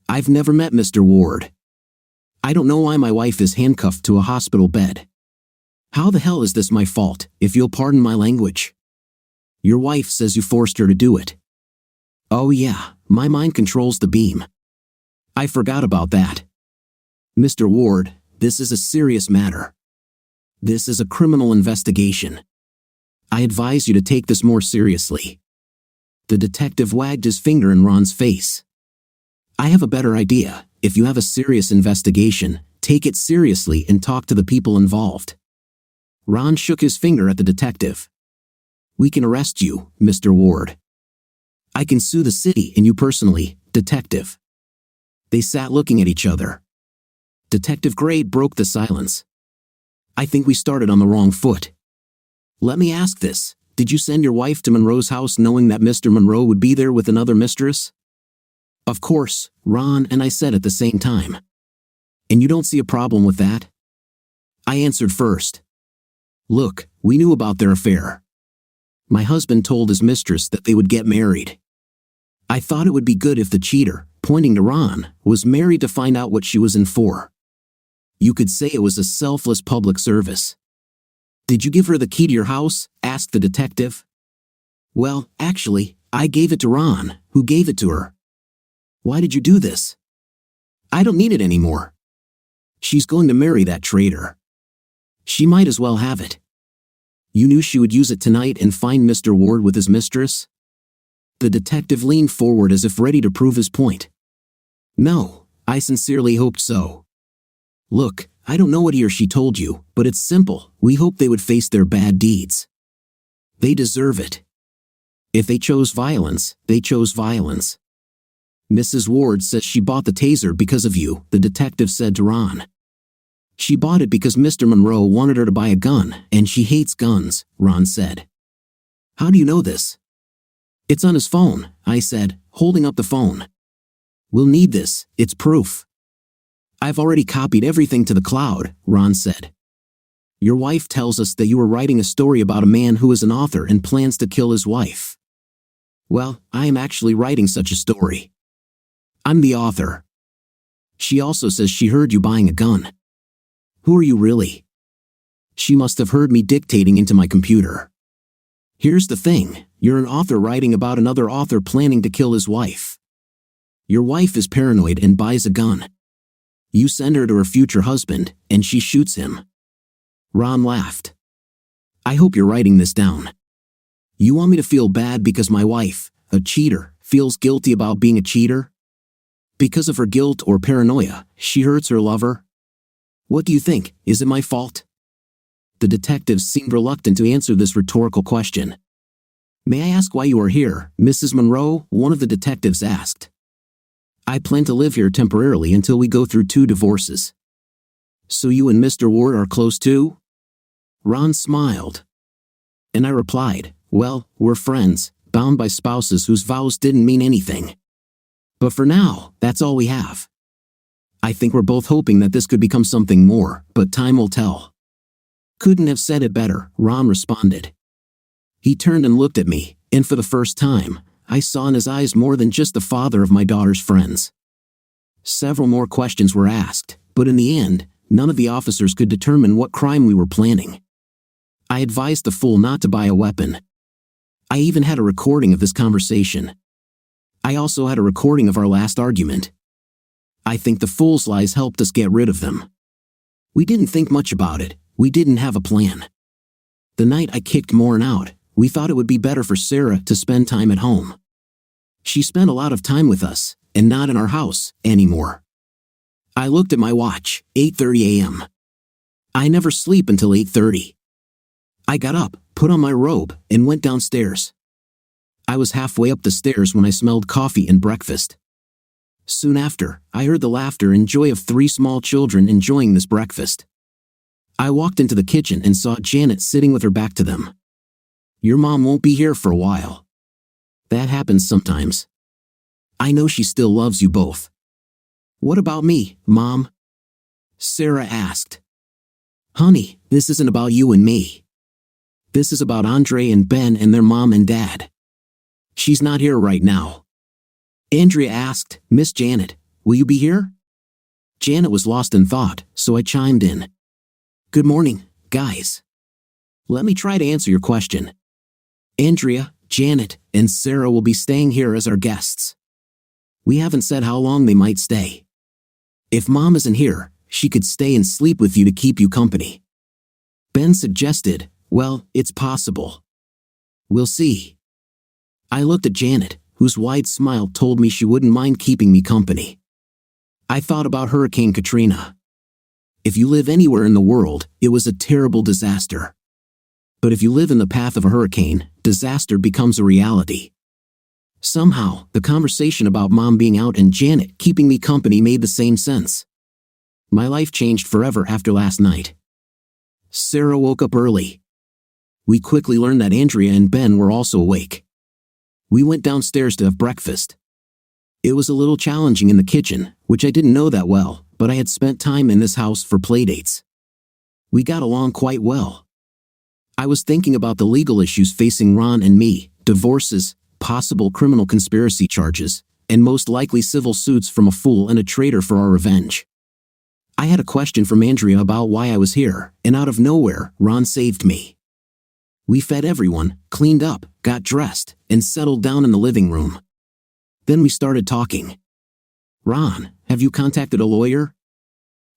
S2: I've never met Mr. Ward. I don't know why my wife is handcuffed to a hospital bed. How the hell is this my fault, if you'll pardon my language? Your wife says you forced her to do it. Oh yeah, my mind controls the beam. I forgot about that. Mr. Ward, this is a serious matter. This is a criminal investigation. I advise you to take this more seriously. The detective wagged his finger in Ron's face. I have a better idea. If you have a serious investigation, take it seriously and talk to the people involved. Ron shook his finger at the detective. We can arrest you, Mr. Ward. I can sue the city and you personally, detective. They sat looking at each other. Detective Gray broke the silence. I think we started on the wrong foot. Let me ask this. Did you send your wife to Monroe's house knowing that Mr. Monroe would be there with another mistress? Of course, Ron and I said at the same time. And you don't see a problem with that? I answered first. Look, we knew about their affair. My husband told his mistress that they would get married. I thought it would be good if the cheater, pointing to Ron, was married to find out what she was in for. You could say it was a selfless public service. Did you give her the key to your house? Asked the detective. Well, actually, I gave it to Ron, who gave it to her. Why did you do this? I don't need it anymore. She's going to marry that traitor. She might as well have it. You knew she would use it tonight and find Mr. Ward with his mistress? The detective leaned forward as if ready to prove his point. No, I sincerely hoped so. Look, I don't know what he or she told you, but it's simple. We hope they would face their bad deeds. They deserve it. If they chose violence, they chose violence. Mrs. Ward says she bought the taser because of you, the detective said to Ron. She bought it because Mr. Monroe wanted her to buy a gun, and she hates guns, Ron said. How do you know this? It's on his phone, I said, holding up the phone. We'll need this, it's proof. I've already copied everything to the cloud, Ron said. Your wife tells us that you were writing a story about a man who is an author and plans to kill his wife. Well, I am actually writing such a story. I'm the author. She also says she heard you buying a gun. Who are you really? She must have heard me dictating into my computer. Here's the thing, you're an author writing about another author planning to kill his wife. Your wife is paranoid and buys a gun. You send her to her future husband, and she shoots him. Ron laughed. I hope you're writing this down. You want me to feel bad because my wife, a cheater, feels guilty about being a cheater? Because of her guilt or paranoia, she hurts her lover? What do you think, is it my fault? The detectives seemed reluctant to answer this rhetorical question. May I ask why you are here, Mrs. Monroe? One of the detectives asked. I plan to live here temporarily until we go through 2 divorces. So you and Mr. Ward are close too? Ron smiled. And I replied, well, we're friends, bound by spouses whose vows didn't mean anything. But for now, that's all we have. I think we're both hoping that this could become something more, but time will tell. Couldn't have said it better, Ron responded. He turned and looked at me, and for the first time, I saw in his eyes more than just the father of my daughter's friends. Several more questions were asked, but in the end, none of the officers could determine what crime we were planning. I advised the fool not to buy a weapon. I even had a recording of this conversation. I also had a recording of our last argument. I think the fool's lies helped us get rid of them. We didn't think much about it, we didn't have a plan. The night I kicked Morin out, we thought it would be better for Sarah to spend time at home. She spent a lot of time with us, and not in our house, anymore. I looked at my watch, 8:30 a.m. I never sleep until 8:30. I got up, put on my robe, and went downstairs. I was halfway up the stairs when I smelled coffee and breakfast. Soon after, I heard the laughter and joy of 3 small children enjoying this breakfast. I walked into the kitchen and saw Janet sitting with her back to them. Your mom won't be here for a while. That happens sometimes. I know she still loves you both. What about me, Mom? Sarah asked. Honey, this isn't about you and me. This is about Andre and Ben and their mom and dad. She's not here right now. Andrea asked, Miss Janet, will you be here? Janet was lost in thought, so I chimed in. Good morning, guys. Let me try to answer your question. Andrea, Janet, and Sarah will be staying here as our guests. We haven't said how long they might stay. If Mom isn't here, she could stay and sleep with you to keep you company. Ben suggested, well, it's possible. We'll see. I looked at Janet, whose wide smile told me she wouldn't mind keeping me company. I thought about Hurricane Katrina. If you live anywhere in the world, it was a terrible disaster. But if you live in the path of a hurricane, disaster becomes a reality. Somehow, the conversation about Mom being out and Janet keeping me company made the same sense. My life changed forever after last night. Sarah woke up early. We quickly learned that Andrea and Ben were also awake. We went downstairs to have breakfast. It was a little challenging in the kitchen, which I didn't know that well, but I had spent time in this house for playdates. We got along quite well. I was thinking about the legal issues facing Ron and me, divorces, possible criminal conspiracy charges, and most likely civil suits from a fool and a traitor for our revenge. I had a question from Andrea about why I was here, and out of nowhere, Ron saved me. We fed everyone, cleaned up, got dressed, and settled down in the living room. Then we started talking. Ron, have you contacted a lawyer?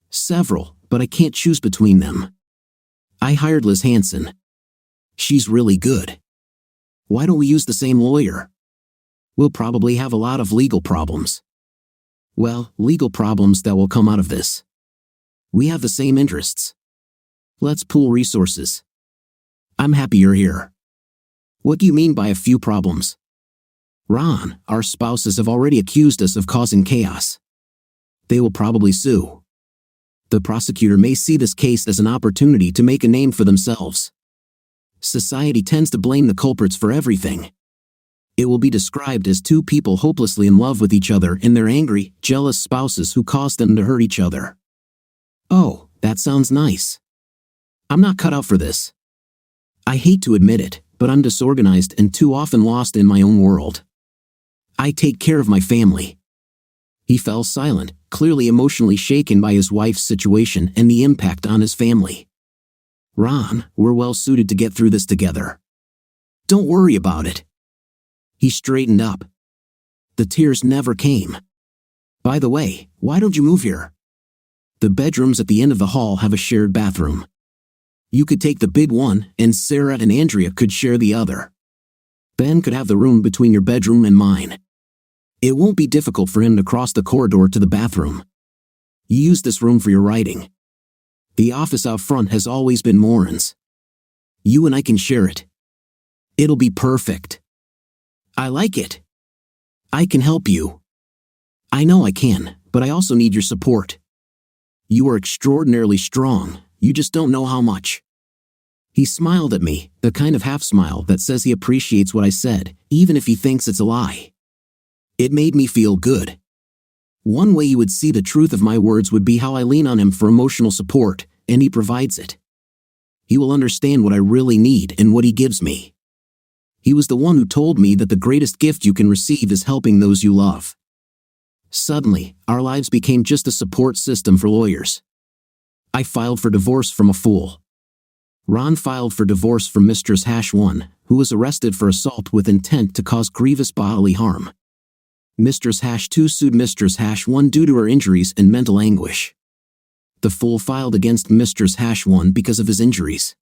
S2: Several, but I can't choose between them. I hired Liz Hansen. She's really good. Why don't we use the same lawyer? We'll probably have a lot of legal problems. Well, legal problems that will come out of this. We have the same interests. Let's pool resources. I'm happy you're here. What do you mean by a few problems? Ron, our spouses have already accused us of causing chaos. They will probably sue. The prosecutor may see this case as an opportunity to make a name for themselves. Society tends to blame the culprits for everything. It will be described as two people hopelessly in love with each other and their angry, jealous spouses who caused them to hurt each other. Oh, that sounds nice. I'm not cut out for this. I hate to admit it, but I'm disorganized and too often lost in my own world. I take care of my family. He fell silent, clearly emotionally shaken by his wife's situation and the impact on his family. Ron, we're well suited to get through this together. Don't worry about it. He straightened up. The tears never came. By the way, why don't you move here? The bedrooms at the end of the hall have a shared bathroom. You could take the big one, and Sarah and Andrea could share the other. Ben could have the room between your bedroom and mine. It won't be difficult for him to cross the corridor to the bathroom. You use this room for your writing. The office out front has always been Morin's. You and I can share it. It'll be perfect. I like it. I can help you. I know I can, but I also need your support. You are extraordinarily strong, you just don't know how much. He smiled at me, the kind of half-smile that says he appreciates what I said, even if he thinks it's a lie. It made me feel good. One way you would see the truth of my words would be how I lean on him for emotional support, and he provides it. He will understand what I really need and what he gives me. He was the one who told me that the greatest gift you can receive is helping those you love. Suddenly, our lives became just a support system for lawyers. I filed for divorce from a fool. Ron filed for divorce from Mistress #1, who was arrested for assault with intent to cause grievous bodily harm. Mistress #2 sued Mistress #1 due to her injuries and mental anguish. The fool filed against Mistress #1 because of his injuries.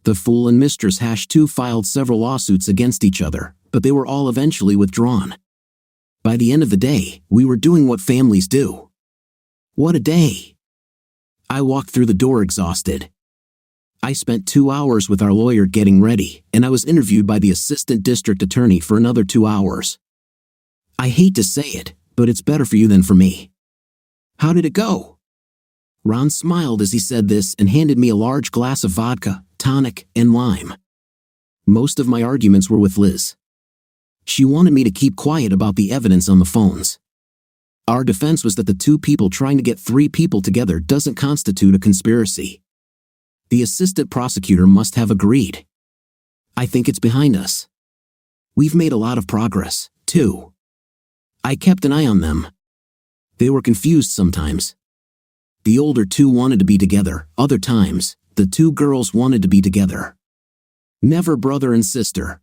S2: The fool and Mistress #2 filed several lawsuits against each other, but they were all eventually withdrawn. By the end of the day, we were doing what families do. What a day! I walked through the door exhausted. I spent 2 hours with our lawyer getting ready, and I was interviewed by the assistant district attorney for another 2 hours. I hate to say it, but it's better for you than for me. How did it go? Ron smiled as he said this and handed me a large glass of vodka, tonic, and lime. Most of my arguments were with Liz. She wanted me to keep quiet about the evidence on the phones. Our defense was that the two people trying to get three people together doesn't constitute a conspiracy. The assistant prosecutor must have agreed. I think it's behind us. We've made a lot of progress, too. I kept an eye on them. They were confused sometimes. The older two wanted to be together, other times, the two girls wanted to be together. Never brother and sister.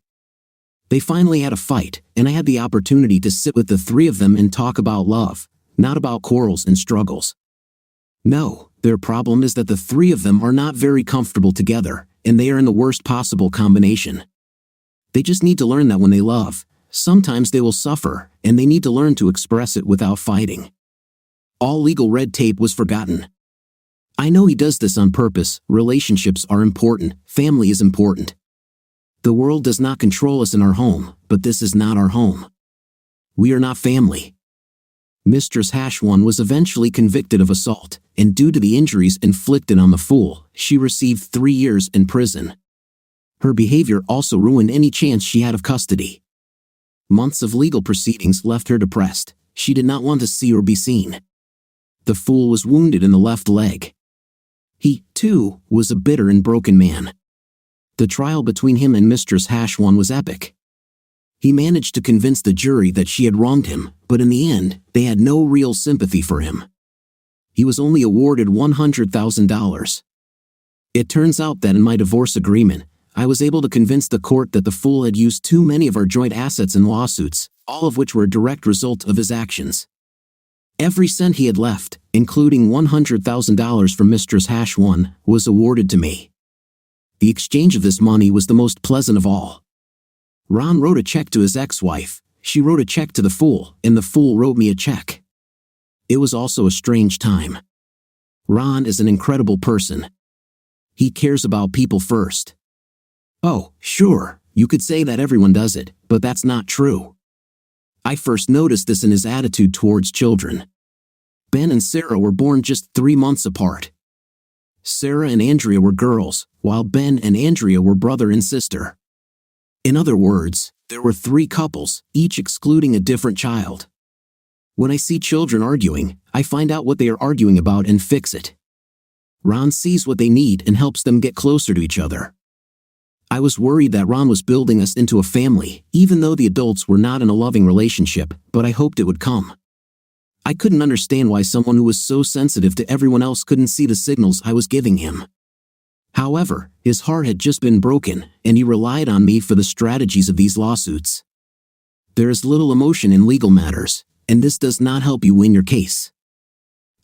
S2: They finally had a fight, and I had the opportunity to sit with the three of them and talk about love, not about quarrels and struggles. No, their problem is that the three of them are not very comfortable together, and they are in the worst possible combination. They just need to learn that when they love, sometimes they will suffer, and they need to learn to express it without fighting. All legal red tape was forgotten. I know he does this on purpose. Relationships are important, family is important. The world does not control us in our home, but this is not our home. We are not family. Mistress #1 was eventually convicted of assault, and due to the injuries inflicted on the fool, she received 3 years in prison. Her behavior also ruined any chance she had of custody. Months of legal proceedings left her depressed. She did not want to see or be seen. The fool was wounded in the left leg. He, too, was a bitter and broken man. The trial between him and Mistress #1 was epic. He managed to convince the jury that she had wronged him, but in the end, they had no real sympathy for him. He was only awarded $100,000. It turns out that in my divorce agreement, I was able to convince the court that the fool had used too many of our joint assets in lawsuits, all of which were a direct result of his actions. Every cent he had left, including $100,000 from Mistress #1, was awarded to me. The exchange of this money was the most pleasant of all. Ron wrote a check to his ex-wife, she wrote a check to the fool, and the fool wrote me a check. It was also a strange time. Ron is an incredible person. He cares about people first. Oh, sure, You could say that everyone does it, but that's not true. I first noticed this in his attitude towards children. Ben and Sarah were born just 3 months apart. Sarah and Andrea were girls, while Ben and Andrea were brother and sister. In other words, there were 3 couples, each excluding a different child. When I see children arguing, I find out what they are arguing about and fix it. Ron sees what they need and helps them get closer to each other. I was worried that Ron was building us into a family, even though the adults were not in a loving relationship, but I hoped it would come. I couldn't understand why someone who was so sensitive to everyone else couldn't see the signals I was giving him. However, his heart had just been broken, and he relied on me for the strategies of these lawsuits. There is little emotion in legal matters, and this does not help you win your case.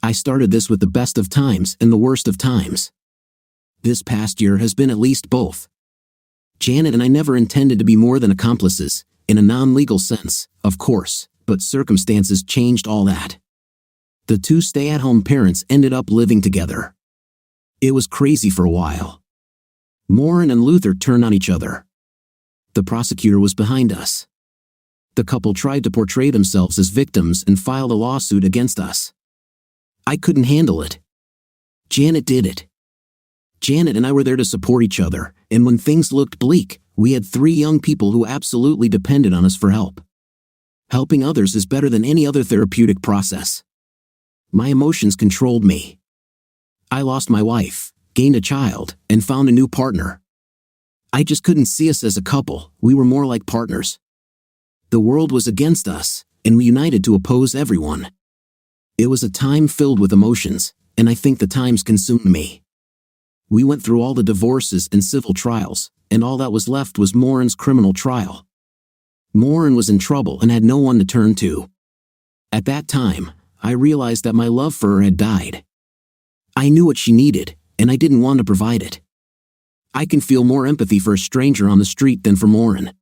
S2: I started this with the best of times and the worst of times. This past year has been at least both. Janet and I never intended to be more than accomplices, in a non-legal sense, of course, but circumstances changed all that. The 2 stay-at-home parents ended up living together. It was crazy for a while. Morin and Luther turned on each other. The prosecutor was behind us. The couple tried to portray themselves as victims and filed a lawsuit against us. I couldn't handle it. Janet did it. Janet and I were there to support each other, and when things looked bleak, we had 3 young people who absolutely depended on us for help. Helping others is better than any other therapeutic process. My emotions controlled me. I lost my wife, gained a child, and found a new partner. I just couldn't see us as a couple, we were more like partners. The world was against us, and we united to oppose everyone. It was a time filled with emotions, and I think the times consumed me. We went through all the divorces and civil trials, and all that was left was Morin's criminal trial. Morin was in trouble and had no one to turn to. At that time, I realized that my love for her had died. I knew what she needed, and I didn't want to provide it. I can feel more empathy for a stranger on the street than for Morin.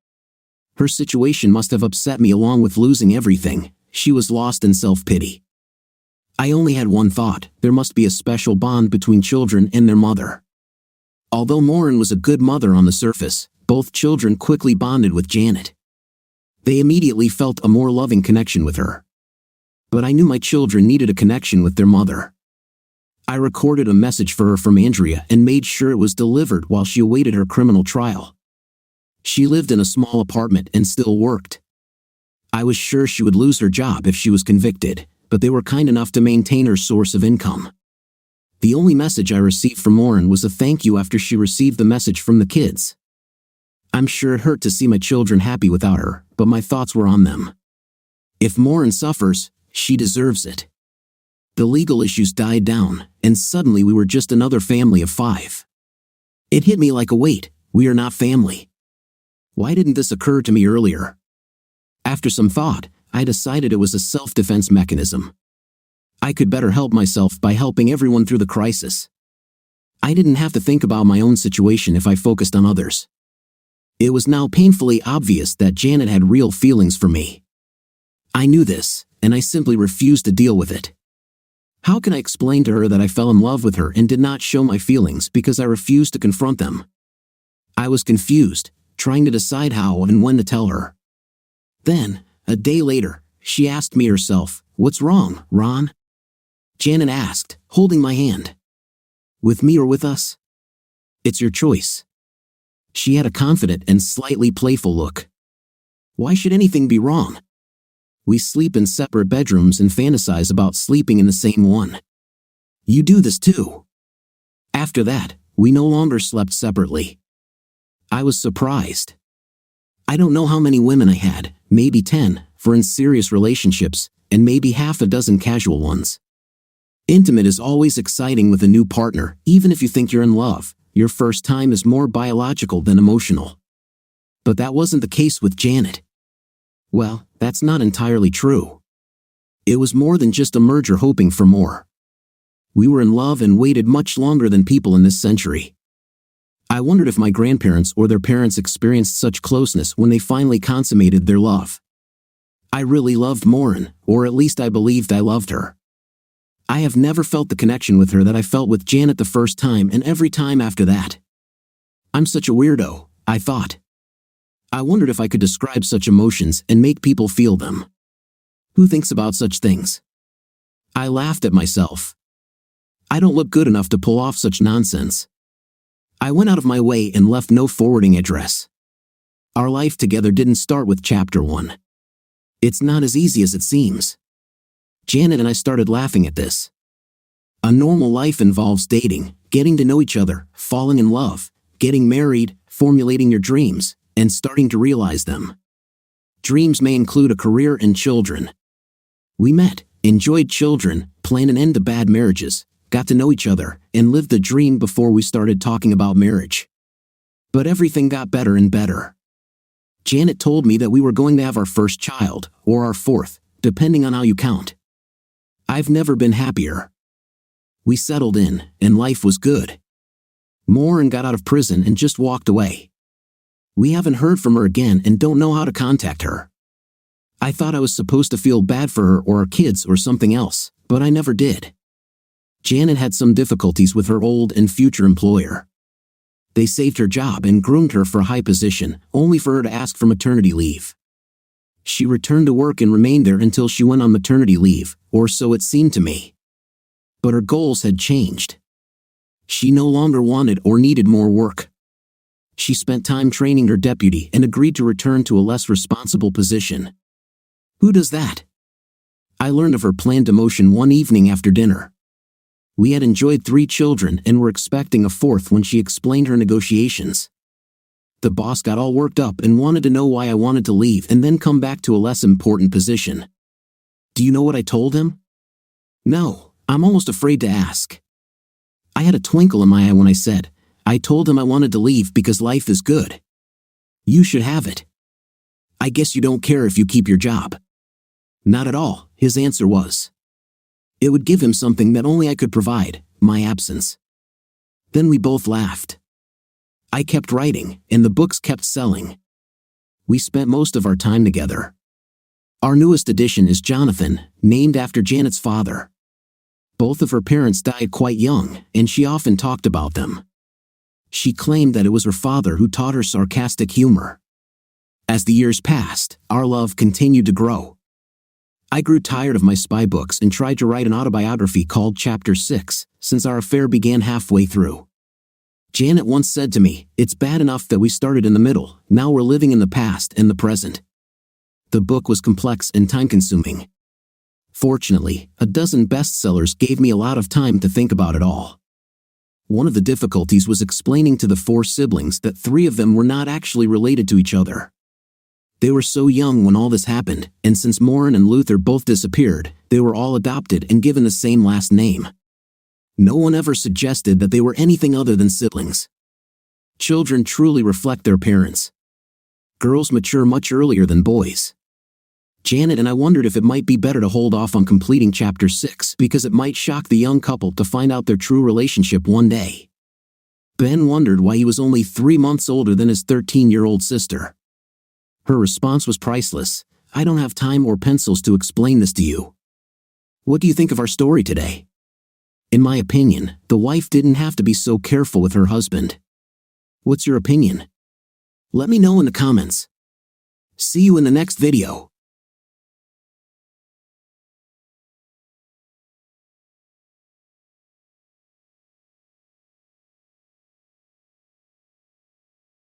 S2: Her situation must have upset me along with losing everything. She was lost in self-pity. I only had one thought: there must be a special bond between children and their mother. Although Morin was a good mother on the surface, both children quickly bonded with Janet. They immediately felt a more loving connection with her. But I knew my children needed a connection with their mother. I recorded a message for her from Andrea and made sure it was delivered while she awaited her criminal trial. She lived in a small apartment and still worked. I was sure she would lose her job if she was convicted, but they were kind enough to maintain her source of income. The only message I received from Morin was a thank you after she received the message from the kids. I'm sure it hurt to see my children happy without her, but my thoughts were on them. If Morin suffers, she deserves it. The legal issues died down, and suddenly we were just another family of 5. It hit me like a weight: we are not family. Why didn't this occur to me earlier? After some thought, I decided it was a self-defense mechanism. I could better help myself by helping everyone through the crisis. I didn't have to think about my own situation if I focused on others. It was now painfully obvious that Janet had real feelings for me. I knew this, and I simply refused to deal with it. How can I explain to her that I fell in love with her and did not show my feelings because I refused to confront them? I was confused, trying to decide how and when to tell her. Then, a day later, she asked me herself, "What's wrong, Ron?" Janet asked, holding my hand. "With me or with us?" "It's your choice." She had a confident and slightly playful look. "Why should anything be wrong? We sleep in separate bedrooms and fantasize about sleeping in the same one. You do this too." After that, we no longer slept separately. I was surprised. I don't know how many women I had, maybe 10, for in serious relationships, and maybe half a dozen casual ones. Intimate is always exciting with a new partner, even if you think you're in love. Your first time is more biological than emotional. But that wasn't the case with Janet. Well, that's not entirely true. It was more than just a merger hoping for more. We were in love and waited much longer than people in this century. I wondered if my grandparents or their parents experienced such closeness when they finally consummated their love. I really loved Morin, or at least I believed I loved her. I have never felt the connection with her that I felt with Janet the first time and every time after that. I'm such a weirdo, I thought. I wondered if I could describe such emotions and make people feel them. Who thinks about such things? I laughed at myself. I don't look good enough to pull off such nonsense. I went out of my way and left no forwarding address. Our life together didn't start with chapter 1. It's not as easy as it seems. Janet and I started laughing at this. A normal life involves dating, getting to know each other, falling in love, getting married, formulating your dreams, and starting to realize them. Dreams may include a career and children. We met, enjoyed children, planned an end to bad marriages, got to know each other, and lived the dream before we started talking about marriage. But everything got better and better. Janet told me that we were going to have our first child, or our fourth, depending on how you count. I've never been happier. We settled in, and life was good. Moran got out of prison and just walked away. We haven't heard from her again and don't know how to contact her. I thought I was supposed to feel bad for her or our kids or something else, but I never did. Janet had some difficulties with her old and future employer. They saved her job and groomed her for a high position, only for her to ask for maternity leave. She returned to work and remained there until she went on maternity leave, or so it seemed to me. But her goals had changed. She no longer wanted or needed more work. She spent time training her deputy and agreed to return to a less responsible position. Who does that? I learned of her planned demotion one evening after dinner. We had enjoyed 3 children and were expecting a 4th when she explained her negotiations. The boss got all worked up and wanted to know why I wanted to leave and then come back to a less important position. Do you know what I told him? No, I'm almost afraid to ask. I had a twinkle in my eye when I said, I told him I wanted to leave because life is good. You should have it. I guess you don't care if you keep your job. Not at all, his answer was. It would give him something that only I could provide, my absence. Then we both laughed. I kept writing, and the books kept selling. We spent most of our time together. Our newest addition is Jonathan, named after Janet's father. Both of her parents died quite young, and she often talked about them. She claimed that it was her father who taught her sarcastic humor. As the years passed, our love continued to grow. I grew tired of my spy books and tried to write an autobiography called Chapter 6, since our affair began halfway through. Janet once said to me, it's bad enough that we started in the middle, now we're living in the past and the present. The book was complex and time-consuming. Fortunately, a dozen bestsellers gave me a lot of time to think about it all. One of the difficulties was explaining to the 4 siblings that 3 of them were not actually related to each other. They were so young when all this happened, and since Moran and Luther both disappeared, they were all adopted and given the same last name. No one ever suggested that they were anything other than siblings. Children truly reflect their parents. Girls mature much earlier than boys. Janet and I wondered if it might be better to hold off on completing Chapter 6 because it might shock the young couple to find out their true relationship one day. Ben wondered why he was only 3 months older than his 13-year-old sister. Her response was priceless. I don't have time or pencils to explain this to you. What do you think of our story today? In my opinion, the wife didn't have to be so careful with her husband. What's your opinion? Let me know in the comments. See you in the next video.